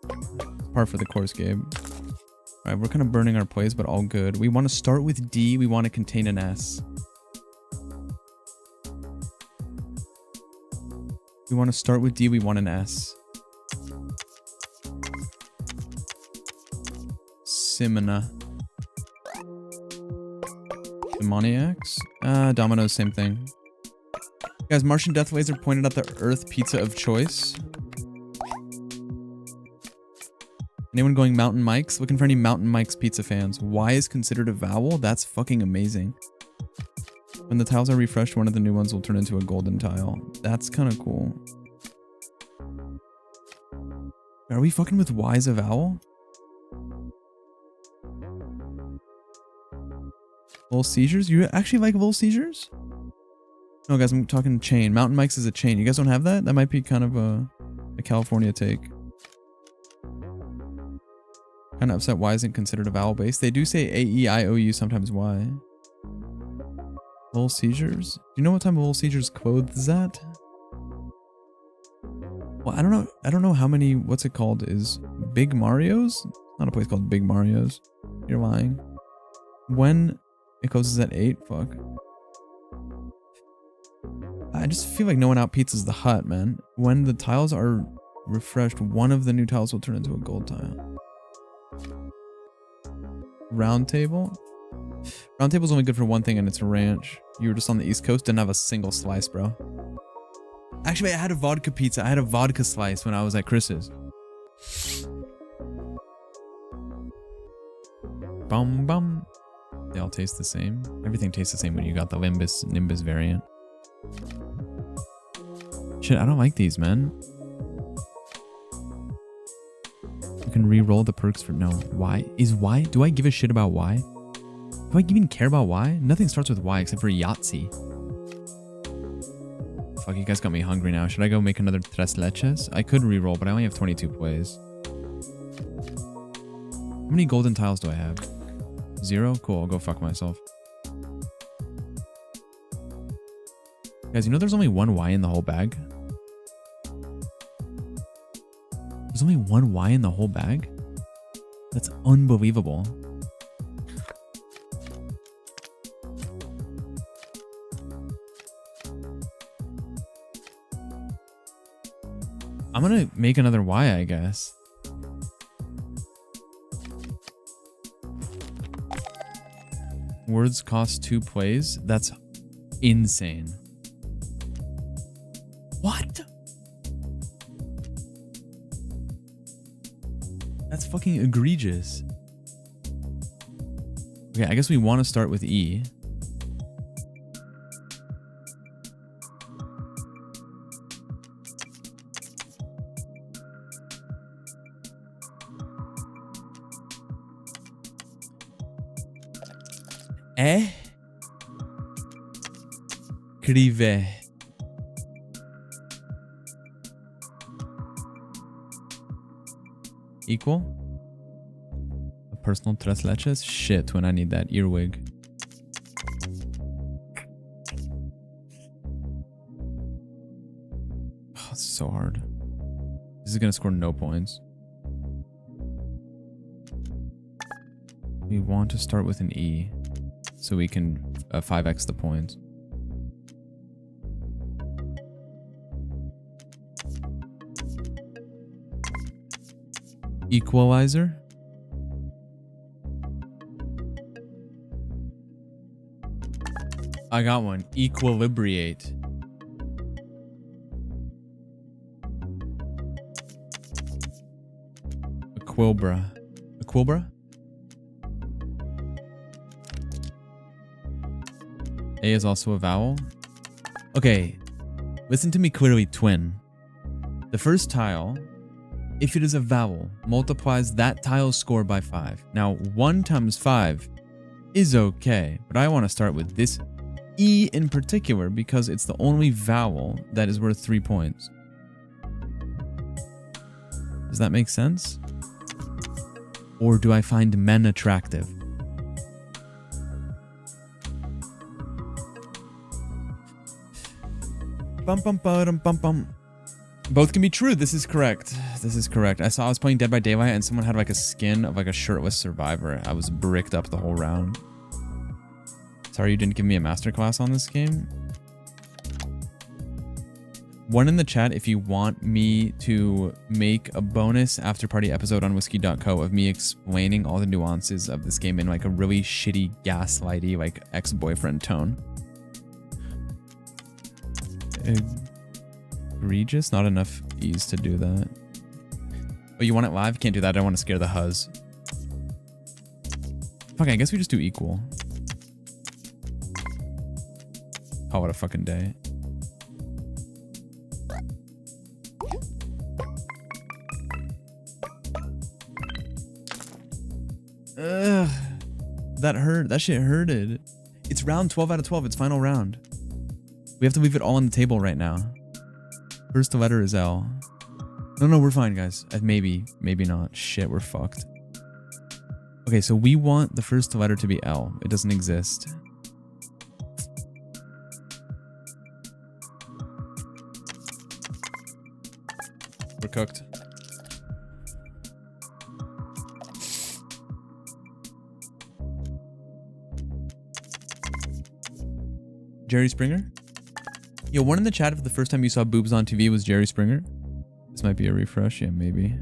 It's par for the course, Gabe. Alright, we're kind of burning our plays, but all good. We want to start with D. We want to contain an S. We want to start with D. We want an S. Simona. Demoniacs? Dominoes, same thing. Guys, Martian Death Laser pointed out the Earth pizza of choice. Anyone going Mountain Mike's? Looking for any Mountain Mike's pizza fans. Y is considered a vowel? That's fucking amazing. When the tiles are refreshed, one of the new ones will turn into a golden tile. That's kind of cool. Are we fucking with Y as a vowel? Little seizures? You actually like little seizures? No, guys, I'm talking chain. Mountain Mike's is a chain. You guys don't have that? That might be kind of a California take. Kind of upset Y isn't considered a vowel base. They do say A, E, I, O, U, sometimes Y. Little seizures? Do you know what time Little Seizures clothes at? Well, I don't know how many, what's it called, is Big Mario's? Not a place called Big Mario's. You're lying. When it closes at 8, fuck. I just feel like no one out pizzas the hut, man. When the tiles are refreshed, one of the new tiles will turn into a gold tile. Round table? Round table's only good for one thing, and it's a ranch. You were just on the East Coast, didn't have a single slice, bro. Actually, I had a vodka pizza. I had a vodka slice when I was at Chris's. Bum bum. They all taste the same. Everything tastes the same when you got the Nimbus variant. Shit, I don't like these, man. You can re-roll the perks for no. Y? Is Y? Do I give a shit about Y? Do I even care about Y? Nothing starts with Y except for Yahtzee. Fuck, you guys got me hungry now. Should I go make another tres leches? I could re-roll, but I only have 22 plays. How many golden tiles do I have? 0? Cool, I'll go fuck myself. Guys, you know there's only one Y in the whole bag? There's only one Y in the whole bag? That's unbelievable. I'm gonna make another Y, I guess. Words cost 2 plays? That's insane. What? That's fucking egregious. Okay, I guess we want to start with E. Écrivez. Equal? A personal tres leches? Shit, when I need that earwig. Oh, it's so hard. This is gonna score no points. We want to start with an E, so we can 5x the points. Equalizer? I got one. Equilibrate. Equilbra. Equilbra? A is also a vowel. Okay, listen to me clearly, twin. The first tile, if it is a vowel, multiplies that tile's score by 5. Now, 1 times 5 is okay, but I want to start with this E in particular because it's the only vowel that is worth 3 points. Does that make sense? Or do I find men attractive? Bum, bum, bum, bum, bum. Both can be true. This is correct. This is correct. I was playing Dead by Daylight and someone had like a skin of like a shirtless survivor. I was bricked up the whole round. Sorry you didn't give me a masterclass on this game. One in the chat if you want me to make a bonus after party episode on whiskey.co of me explaining all the nuances of this game in like a really shitty gaslighty like ex-boyfriend tone. Egregious? Not enough ease to do that. Oh, you want it live? Can't do that. I don't want to scare the huzz. Fuck, I guess we just do equal. Call it a fucking day. Ugh. That hurt. That shit hurted. It's round 12 out of 12. It's final round. We have to leave it all on the table right now. First letter is L. No, we're fine, guys. Maybe not. Shit, we're fucked. Okay, so we want the first letter to be L. It doesn't exist. We're cooked. Jerry Springer? Yo, one in the chat if the first time you saw boobs on TV was Jerry Springer. This might be a refresh. Yeah, maybe.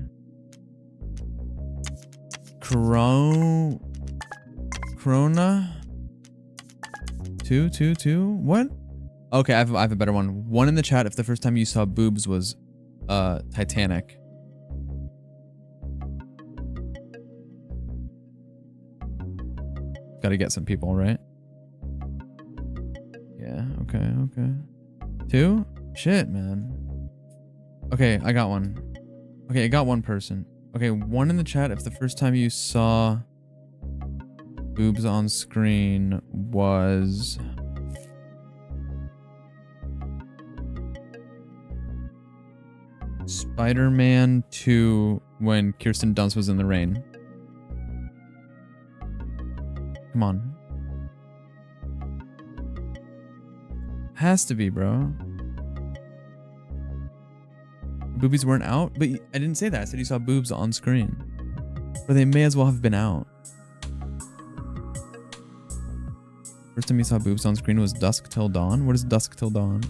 Corona? 222? What? Okay, I have a better one. One in the chat if the first time you saw boobs was Titanic. Gotta get some people, right? Yeah, okay. 2? Shit, man. Okay, I got one. Okay, I got one person. Okay, one in the chat if the first time you saw boobs on screen was... Spider-Man 2 when Kirsten Dunst was in the rain. Come on. Has to be, bro. Boobies weren't out? But I didn't say that. I said you saw boobs on screen. But they may as well have been out. First time you saw boobs on screen was Dusk Till Dawn? What is Dusk Till Dawn?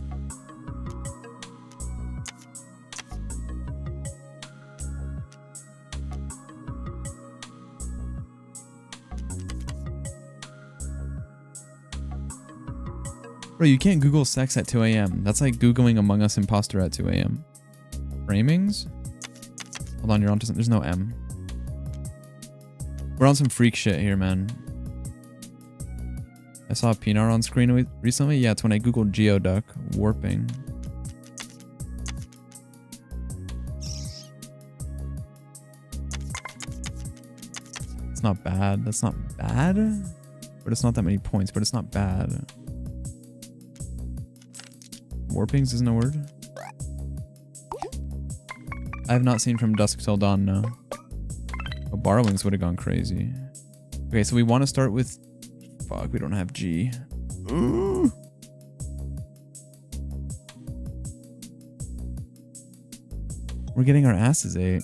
Bro, you can't Google sex at 2 a.m. That's like Googling Among Us imposter at 2 a.m. Framings? Hold on, you're on to something. There's no M. We're on some freak shit here, man. I saw a Pinar on screen recently. Yeah, it's when I Googled Geoduck warping. It's not bad. That's not bad. But it's not that many points, but it's not bad. Warpings isn't a word. I have not seen From Dusk Till Dawn, no. But borrowings would have gone crazy. Okay, so we want to start with... Fuck, we don't have G. Ooh. We're getting our asses ate.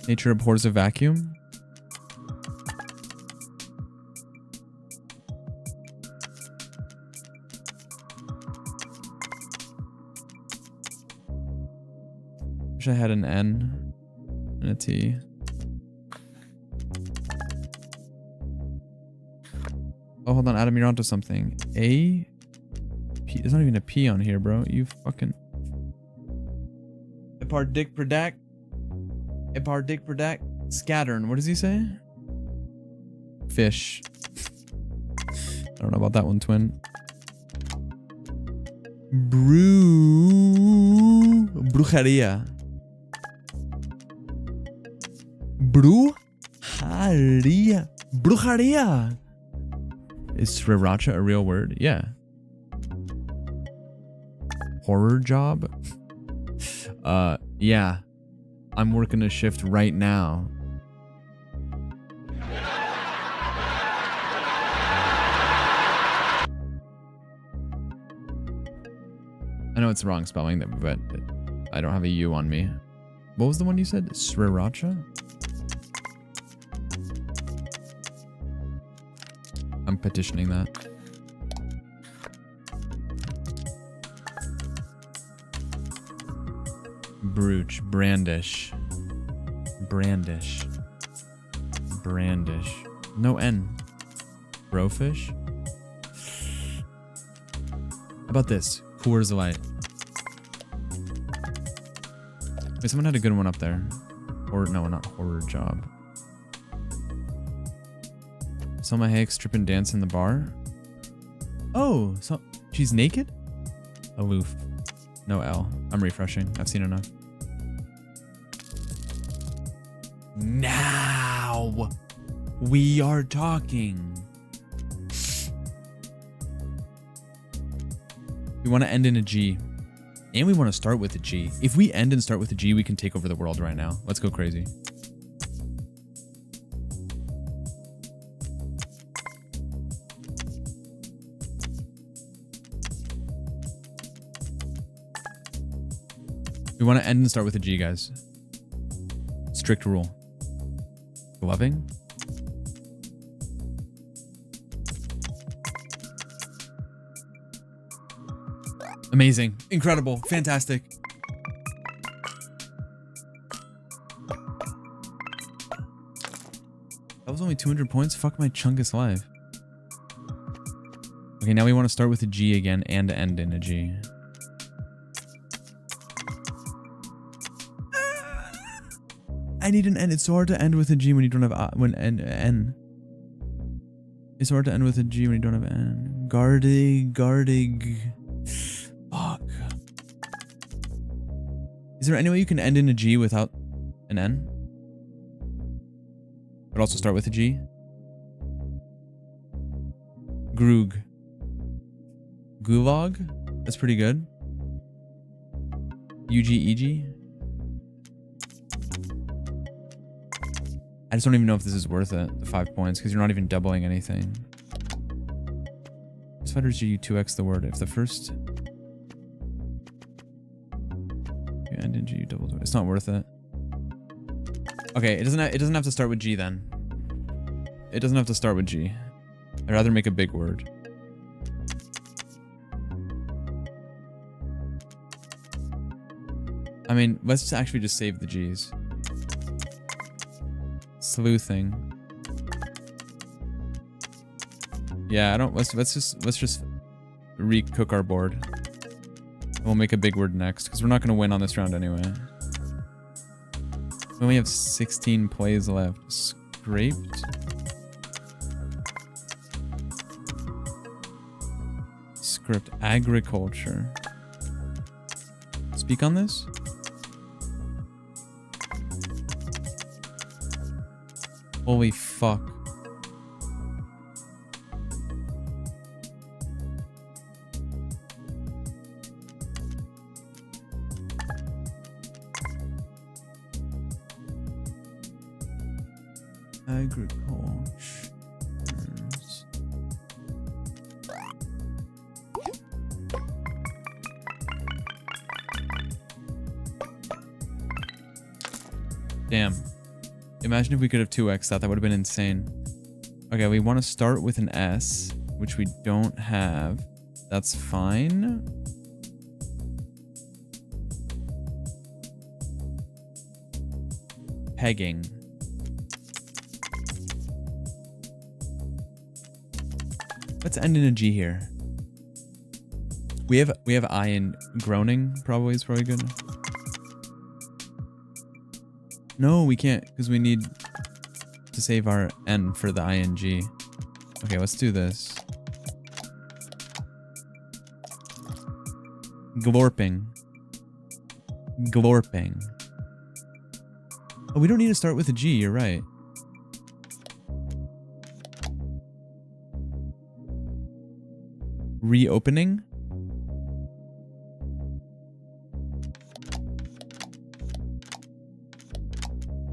Nature abhors a vacuum. Wish I had an N and a T. Oh, hold on, Adam, you're onto something. A P. There's not even a P on here, bro. You fucking. Epardic. Scattern. What does he say? Fish. I don't know about that one, twin. Brujeria. Brujeria. Is sriracha a real word? Yeah. Horror job? Yeah. I'm working a shift right now. I know it's wrong spelling, but I don't have a U on me. What was the one you said? Sriracha? I'm petitioning that. Brooch, brandish. No N. Brofish? How about this? Coors Light. Wait, someone had a good one up there. Or no, not horror job. Selma Hayek strip and dance in the bar. Oh, so she's naked? Aloof. No L. I'm refreshing. I've seen enough. Now we are talking. We want to end in a G. And we want to start with a G. If we end and start with a G, we can take over the world right now. Let's go crazy. We want to end and start with a G, guys. Strict rule. Gloving? Amazing. Incredible. Fantastic. That was only 200 points? Fuck my chungus life. Okay, now we want to start with a G again and end in a G. I need an N. It's so hard to end with a G when you don't have N. It's hard to end with a G when you don't have N. Gardig. Fuck. Is there any way you can end in a G without an N? But also start with a G? Grug. Gulag? That's pretty good. UGEG? I just don't even know if this is worth it, the 5 points, because you're not even doubling anything. Spiders you 2x the word. If the first... You end in G, you double... It's not worth it. Okay, it doesn't have to start with G then. It doesn't have to start with G. I'd rather make a big word. I mean, let's just actually just save the G's. Sleuthing. Yeah, I don't. Let's just recook our board. We'll make a big word next because we're not going to win on this round anyway. We only have 16 plays left. Scraped. Script. Agriculture. Speak on this. Holy fuck. Agriculture. Damn. Imagine if we could have 2x that. That would have been insane. Okay, we want to start with an S, which we don't have. That's fine. Pegging. Let's end in a G here. We have I in groaning probably is probably good. No, we can't because we need to save our N for the ing. Okay, let's do this. Glorping. Glorping. Oh, we don't need to start with a G, you're right. Reopening?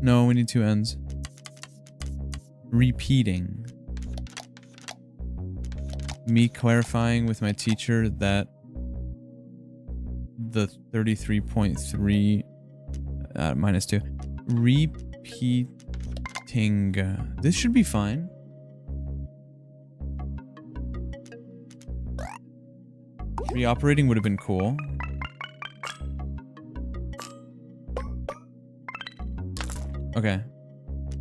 No, we need 2 N's. Repeating. Me clarifying with my teacher that the 33.3 minus 2. Repeating. This should be fine. Reoperating would have been cool. Okay.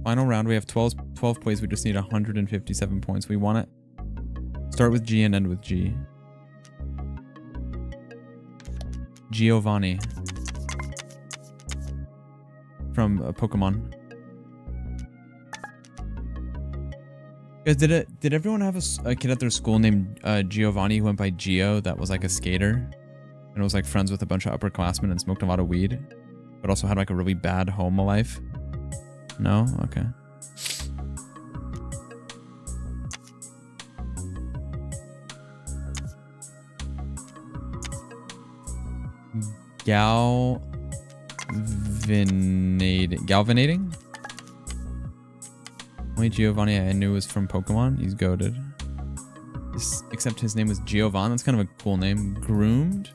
Final round. We have 12 plays. We just need 157 points. We want to start with G and end with G. Giovanni. From Pokemon. Guys, did everyone have a kid at their school named Giovanni who went by Gio that was like a skater? And was like friends with a bunch of upperclassmen and smoked a lot of weed? But also had like a really bad home life? No? Okay. Galvanating? Only Giovanni I knew was from Pokemon. He's goated. Except his name was Giovanni. That's kind of a cool name. Groomed?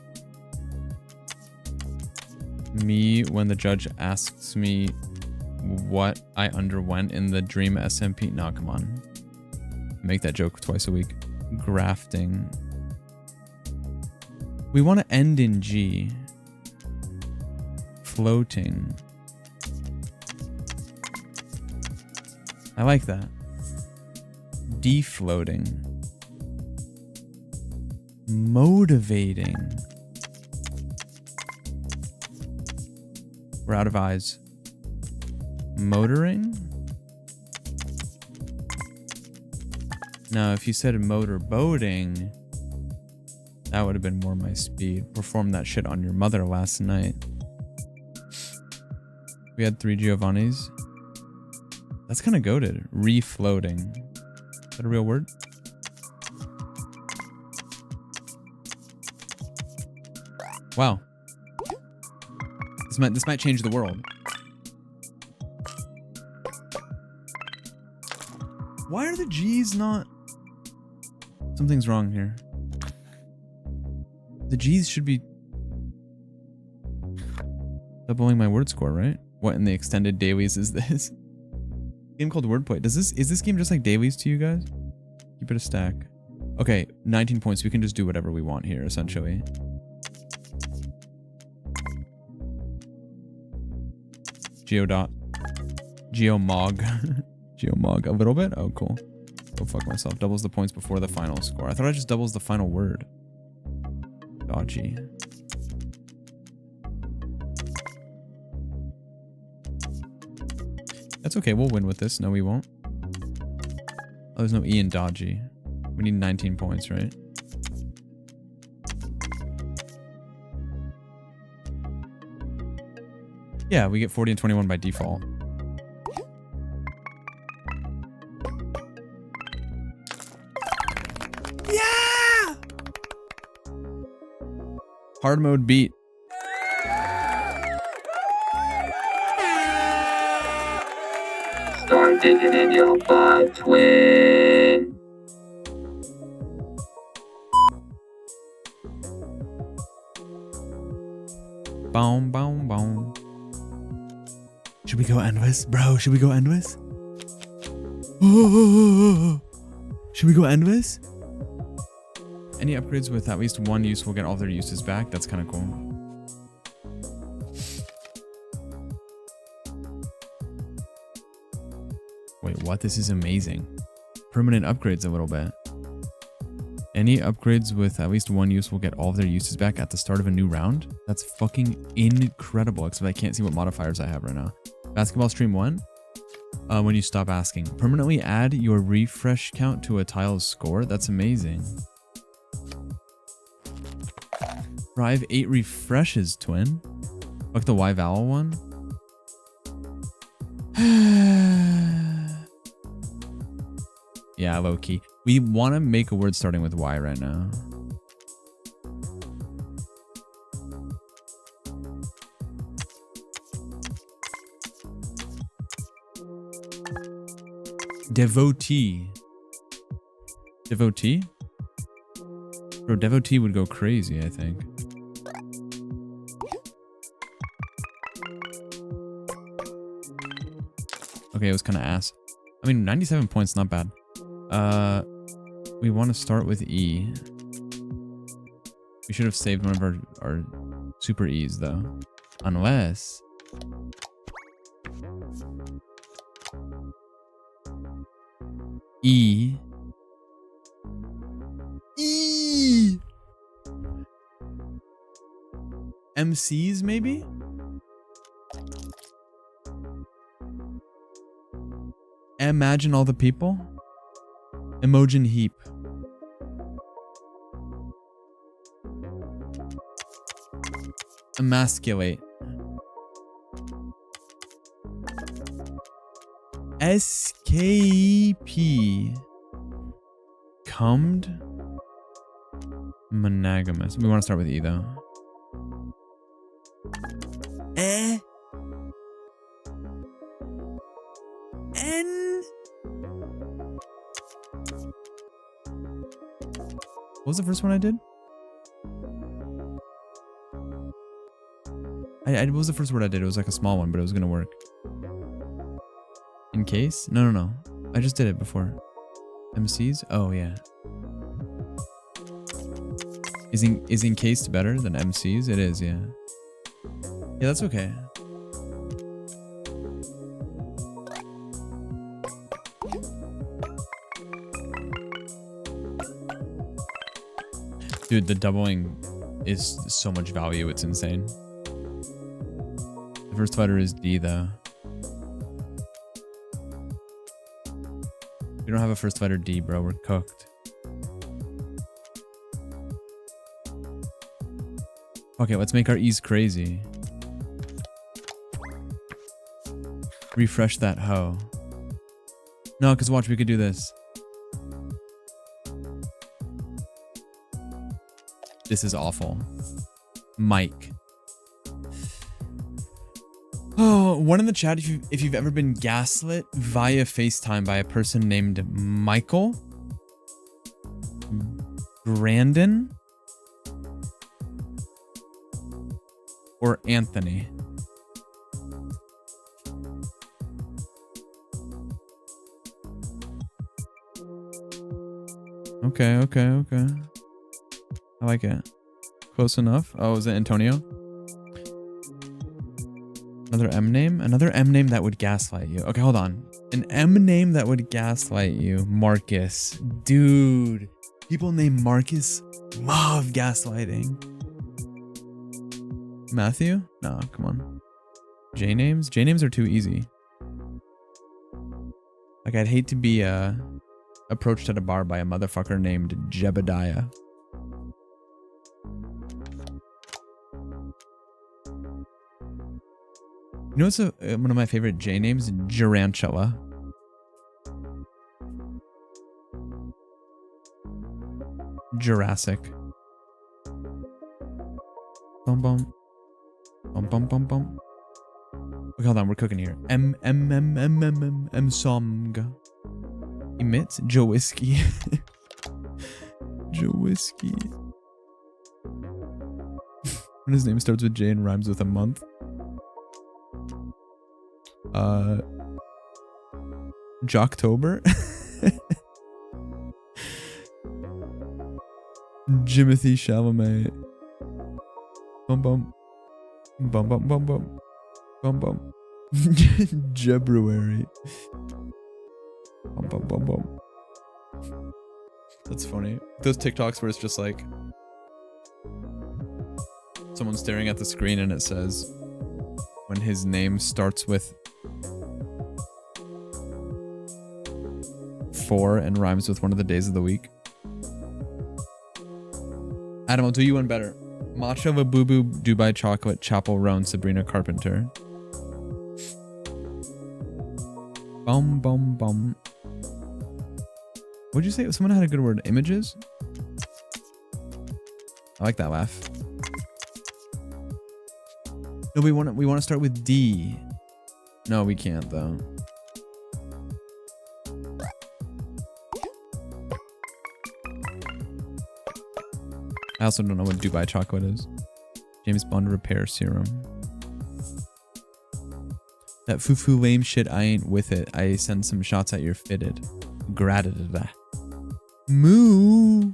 Me when the judge asks me what I underwent in the dream SMP. No, come on. Make that joke twice a week. Grafting. We want to end in G. Floating. I like that. Defloating. Motivating. We're out of eyes. Motoring? Now, if you said motorboating, that would have been more my speed. Performed that shit on your mother last night. We had 3 Giovannis. That's kind of goated. Refloating. Is that a real word? Wow. This might change the world. Why are the G's not... Something's wrong here. The G's should be doubling my word score, right? What in the extended dailies is this? Game called Wordplay. Is this game just like dailies to you guys? Keep it a stack. Okay, 19 points. We can just do whatever we want here, essentially. Geodot. Geomog. Geomog. A little bit? Oh, cool. Go fuck myself. Doubles the points before the final score. I thought it just doubles the final word. Dodgy. That's okay. We'll win with this. No, we won't. Oh, there's no E in dodgy. We need 19 points, right? Yeah, we get 40 and 21 by default. Yeah! Hard mode beat. Start digging in your butt, twin. Boom, boom, boom. Should we go endless? Bro, should we go endless? Should we go endless? Any upgrades with at least one use will get all their uses back. That's kind of cool. Wait, what? This is amazing. Permanent upgrades a little bit. Any upgrades with at least one use will get all of their uses back at the start of a new round. That's fucking incredible, except I can't see what modifiers I have right now. Basketball stream 1. When you stop asking. Permanently add your refresh count to a tile's score. That's amazing. Bro, I have 8 refreshes, twin. Fuck the Y vowel one. Yeah, low key. We want to make a word starting with Y right now. Devotee. Devotee? Bro, devotee would go crazy, I think. Okay, it was kind of ass. I mean, 97 points, not bad. We want to start with E. We should have saved one of our super E's, though. Unless... E. MCs, maybe? Imagine all the people. Emojin heap. Emasculate. SKP. Cummed. Monogamous. We want to start with E though. N. What was the first one I did? What was the first word I did? It was like a small one, but it was gonna work. In case? No. I just did it before. MCs? Oh yeah. Is encased better than MCs? It is, yeah. Yeah, that's okay. Dude, the doubling is so much value, it's insane. The first letter is D though. We don't have a first letter D, bro. We're cooked. Okay, let's make our E's crazy. Refresh that hoe. No, because watch, we could do this. This is awful. Mike. Oh, one in the chat if you've ever been gaslit via FaceTime by a person named Michael, Brandon, or Anthony. Okay. I like it. Close enough. Oh, is it Antonio? Another M name? Another M name that would gaslight you. Okay, hold on. An M name that would gaslight you. Marcus. Dude. People named Marcus love gaslighting. Matthew? No, come on. J names? J names are too easy. Like, I'd hate to be approached at a bar by a motherfucker named Jebediah. You know what's one of my favorite J names? Durantula. Jurassic. Bum bum. Bum bum bum bum. Okay, hold on, we're cooking here. Somg. Emit Jowisky. Jowisky. When his name starts with J and rhymes with a month. Jocktober. Jimothy Chalamet. Bum bum. Bum bum bum bum. Bum bum. Jebruary. Bum bum bum bum. That's funny. Those TikToks where it's just like someone staring at the screen and it says when his name starts with 4 and rhymes with one of the days of the week. Adam, I'll do you one better. Matcha Labubu, Dubai Chocolate, Chapel Roan, Sabrina Carpenter. Bum bum bum. What'd you say? Someone had a good word. Images? I like that laugh. No, we want to start with D. No, we can't though. I also don't know what Dubai chocolate is. James Bond repair serum. That foo-foo lame shit, I ain't with it. I send some shots at your fitted. Gratitude. Moo.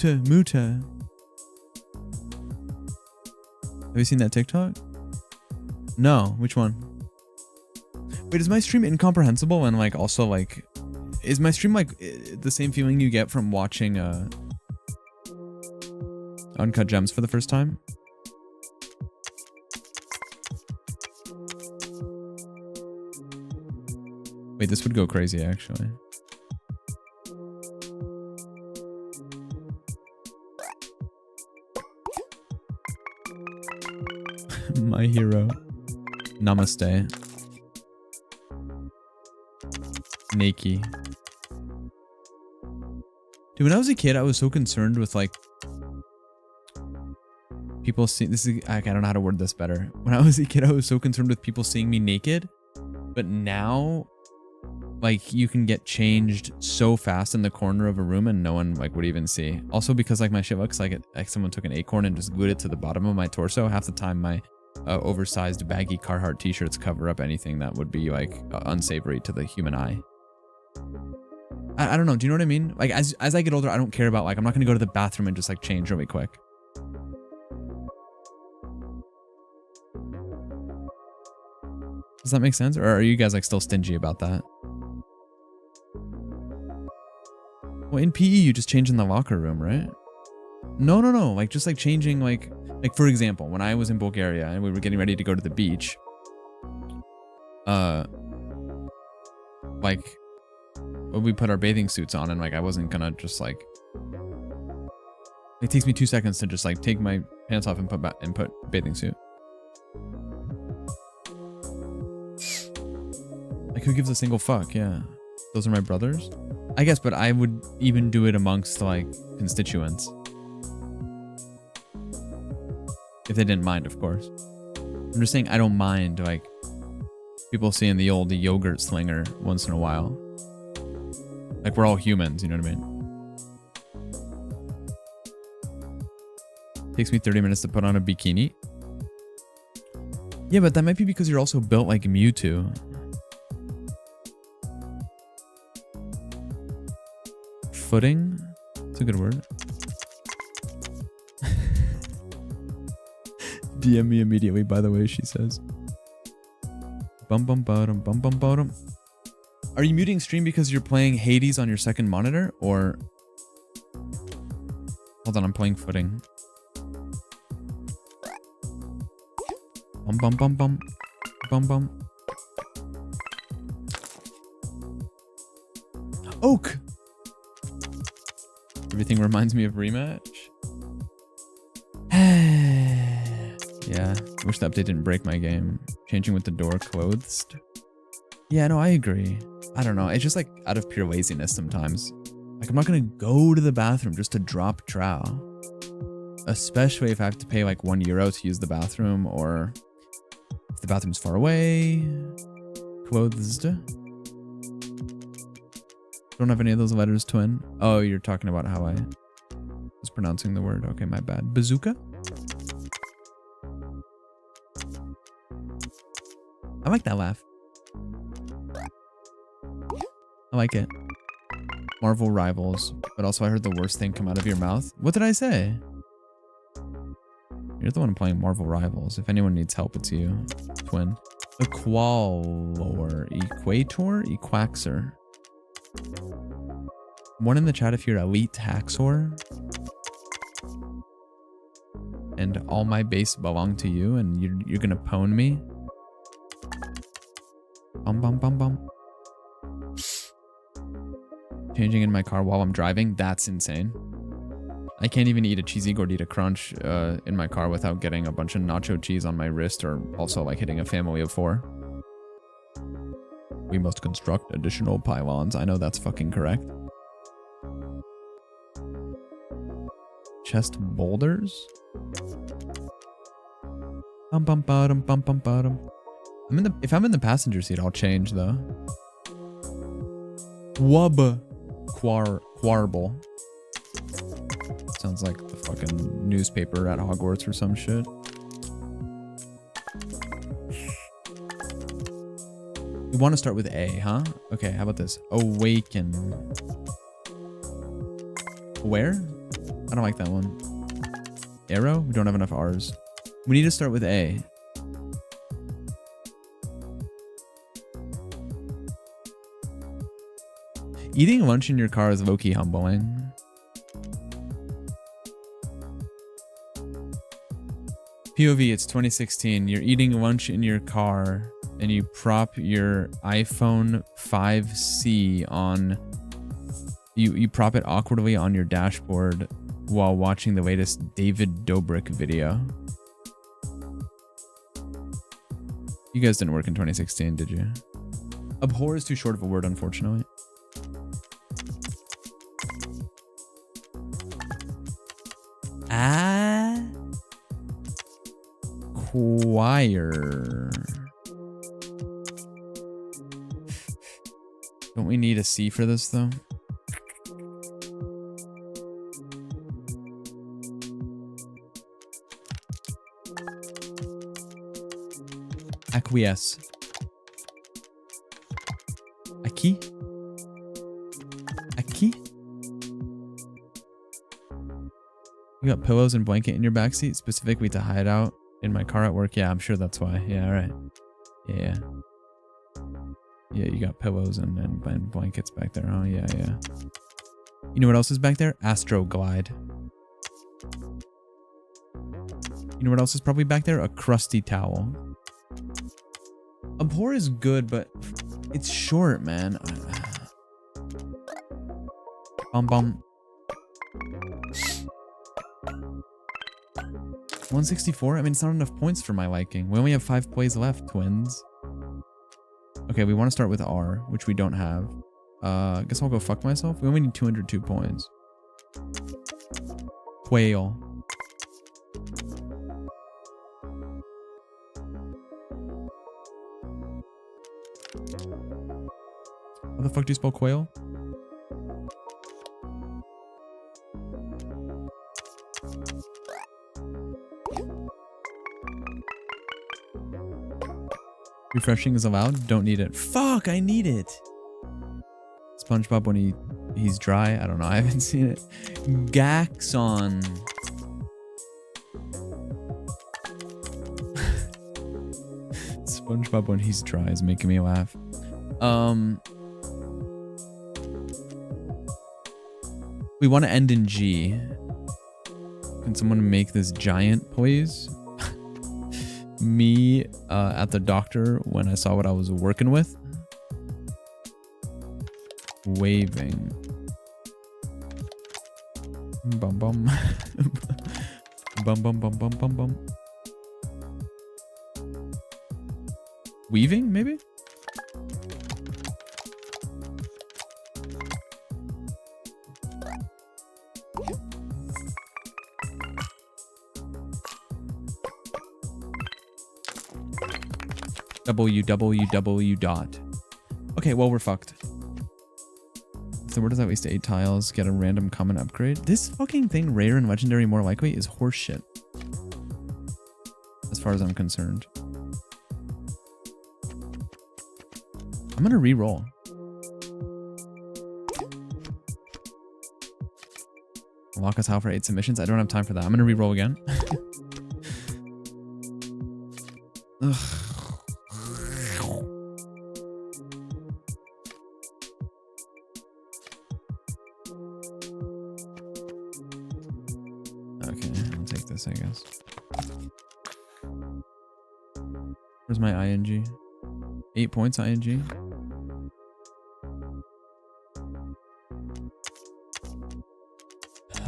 Muta. Have you seen that TikTok? No. Which one? Wait, is my stream incomprehensible and like also like, is my stream like the same feeling you get from watching Uncut Gems for the first time? Wait, this would go crazy actually. My hero. Namaste. Nakey. Dude, when I was a kid, I was so concerned with like people seeing this is I don't know how to word this better. When I was a kid, I was so concerned with people seeing me naked. But now, like, you can get changed so fast in the corner of a room and no one like would even see. Also because like my shit looks like someone took an acorn and just glued it to the bottom of my torso. Half the time my oversized baggy Carhartt t-shirts cover up anything that would be like unsavory to the human eye. I don't know. Do you know what I mean? Like as I get older, I don't care about like, I'm not going to go to the bathroom and just like change really quick. Does that make sense? Or are you guys like still stingy about that? Well, in PE, you just change in the locker room, right? No. Like just like changing like for example, when I was in Bulgaria and we were getting ready to go to the beach, like we put our bathing suits on and like I wasn't gonna just like, it takes me 2 seconds to just like take my pants off and put bathing suit. Like who gives a single fuck? Yeah. Those are my brothers? I guess, but I would even do it amongst like constituents. If they didn't mind, of course. I'm just saying I don't mind like people seeing the old yogurt slinger once in a while. Like we're all humans, you know what I mean? Takes me 30 minutes to put on a bikini. Yeah, but that might be because you're also built like Mewtwo. Footing? It's a good word. DM me immediately, by the way, she says. Bum bum bottom, bum bum bottom. Are you muting stream because you're playing Hades on your second monitor? Or... Hold on, I'm playing footing. Bum bum bum bum. Bum bum. Oak! Everything reminds me of rematch. Yeah, wish the update didn't break my game. Changing with the door closed. Yeah, no, I agree. I don't know. It's just like out of pure laziness sometimes. Like I'm not gonna go to the bathroom just to drop trow. Especially if I have to pay like €1 to use the bathroom, or if the bathroom's far away. Clothes. Don't have any of those letters, twin. Oh, you're talking about how I was pronouncing the word. Okay, my bad. Bazooka? I like that laugh. I like it. Marvel Rivals. But also I heard the worst thing come out of your mouth. What did I say? You're the one playing Marvel Rivals. If anyone needs help, it's you. Twin. Equalor. Equator? Equaxer. One in the chat if you're Elite Haxor. And all my base belong to you and you're gonna pwn me. Bum bum bum bum. Changing in my car while I'm driving? That's insane. I can't even eat a cheesy gordita crunch in my car without getting a bunch of nacho cheese on my wrist or also like hitting a family of 4. We must construct additional pylons. I know that's fucking correct. Chest boulders? Bum bum bottom bum bum bottom. If I'm in the passenger seat, I'll change though. Wub Quarble. Sounds like the fucking newspaper at Hogwarts or some shit. We want to start with A, huh? Okay, how about this? Awaken. Where? I don't like that one. Arrow? We don't have enough R's. We need to start with A. Eating lunch in your car is low-key humbling. POV, it's 2016. You're eating lunch in your car and you prop your iPhone 5C on... You prop it awkwardly on your dashboard while watching the latest David Dobrik video. You guys didn't work in 2016, did you? Abhor is too short of a word, unfortunately. Acquire. Don't we need a C for this though? Acquiesce. Aki? Aki? You got pillows and blanket in your backseat specifically to hide out in my car at work? Yeah, I'm sure that's why. Yeah, all right. Yeah. Yeah, you got pillows and blankets back there. Oh, yeah, yeah. You know what else is back there? Astro Glide. You know what else is probably back there? A crusty towel. Abhor is good, but it's short, man. Bum bum. 164? I mean, it's not enough points for my liking. We only have 5 plays left, twins. Okay, we want to start with R, which we don't have. I guess I'll go fuck myself. We only need 202 points. Quail. How the fuck do you spell quail? Refreshing is allowed. Don't need it. Fuck, I need it. SpongeBob when he's dry. I don't know. I haven't seen it. Gaxon. SpongeBob when he's dry is making me laugh. We want to end in G. Can someone make this giant, please? Me at the doctor when I saw what I was working with. Waving. Bum bum. Bum bum bum bum bum bum. Weaving, maybe? www dot. Okay, well, we're fucked. So where does that waste 8 tiles? Get a random common upgrade? This fucking thing, rare and legendary more likely, is horseshit. As far as I'm concerned. I'm gonna re-roll. Lock us out for 8 submissions. I don't have time for that. I'm gonna re-roll again. Ugh. Okay, I'll take this, I guess. Where's my ING? 8 points ING.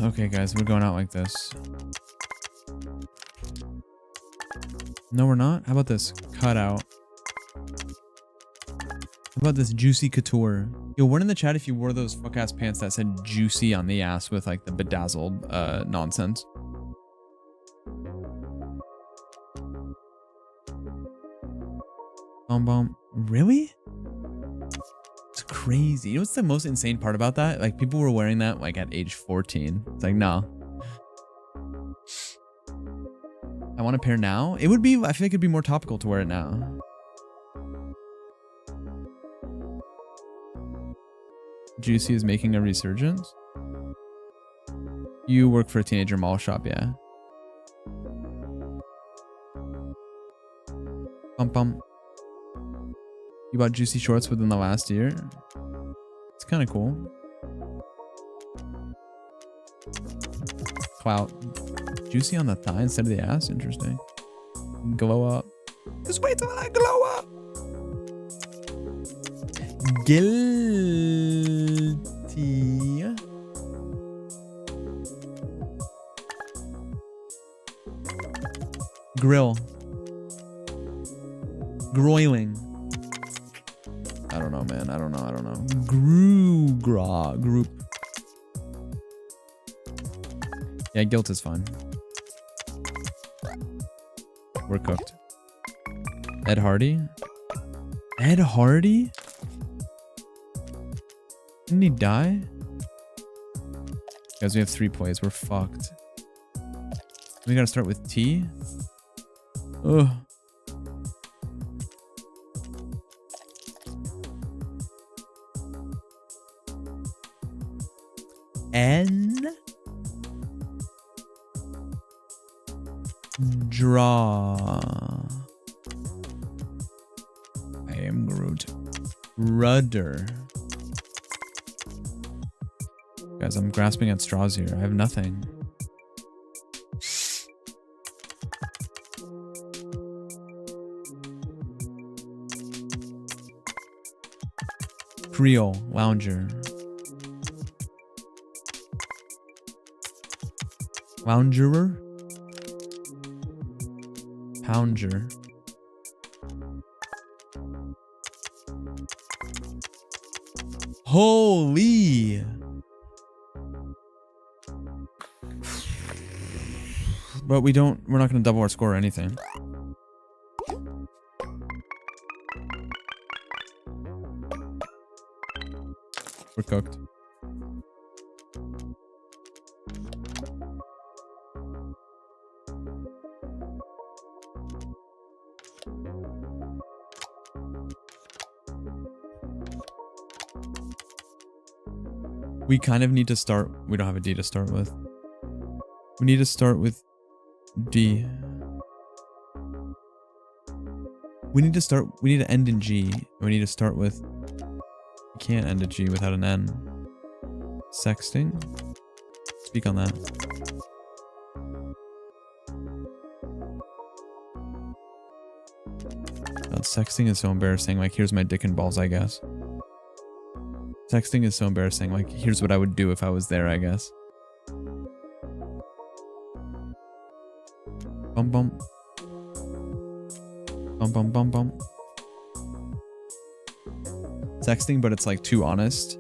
Okay, guys, we're going out like this. No, we're not. How about this? Cut out. How about this juicy couture? Yo, one in the chat if you wore those fuck-ass pants that said juicy on the ass with like the bedazzled nonsense. Bomb. Really? It's crazy. You know what's the most insane part about that? Like, people were wearing that like at age 14. It's like, no. I want a pair now. It would be, I feel like it'd be more topical to wear it now. Juicy is making a resurgence. You work for a teenager mall shop, yeah. Bum. You bought Juicy shorts within the last year? It's kind of cool. Clout. Juicy on the thigh instead of the ass? Interesting. Glow up. Just wait till I glow up. Guilty. Grill. Groiling. I don't know, man. I don't know. Group. Yeah, guilt is fine. We're cooked. Ed Hardy? Ed Hardy? Didn't he die? Guys, we have 3 plays. We're fucked. We gotta start with T. Ugh. N. Draw. I am Groot. Rudder. Guys, I'm grasping at straws here. I have nothing. Creole. Lounger. Loungerer? Pounger. Holy! But we're not gonna double our score or anything. We're cooked. We kind of need to start. We don't have a D to start with. We need to start with D. We need to end in G. We need to start with. You can't end a G without an N. Sexting? Speak on that. God, sexting is so embarrassing. Like, here's my dick and balls, I guess. Texting is so embarrassing. Like, here's what I would do if I was there, I guess. Bum. Sexting, but it's like too honest.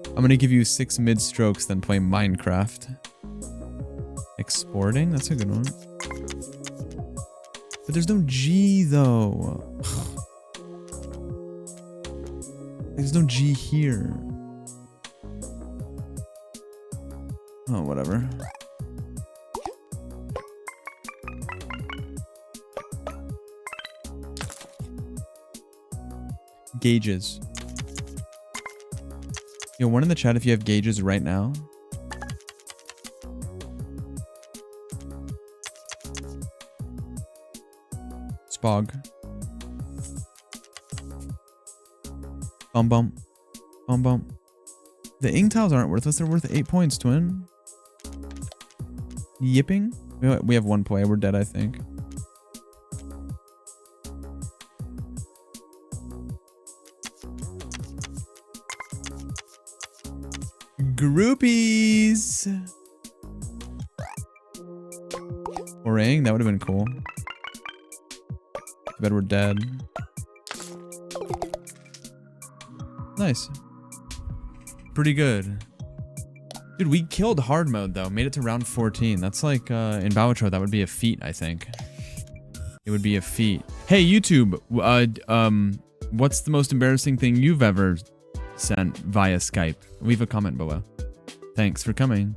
I'm gonna give you 6 mid strokes, then play Minecraft. Exporting? That's a good one. But there's no G though. There's no G here. Oh, whatever. Gauges. Yo, one in the chat if you have gauges right now. Spog. Bum bum. Bum bum. The ink tiles aren't worthless. They're worth 8 points, twin. Yipping? We have one play. We're dead, I think. Groupies. Orang, that would have been cool. I bet we're dead. Nice. Pretty good. Dude, we killed hard mode though. Made it to round 14. That's like in Bowitro, that would be a feat, I think. It would be a feat. Hey, YouTube, what's the most embarrassing thing you've ever sent via Skype? Leave a comment below. Thanks for coming.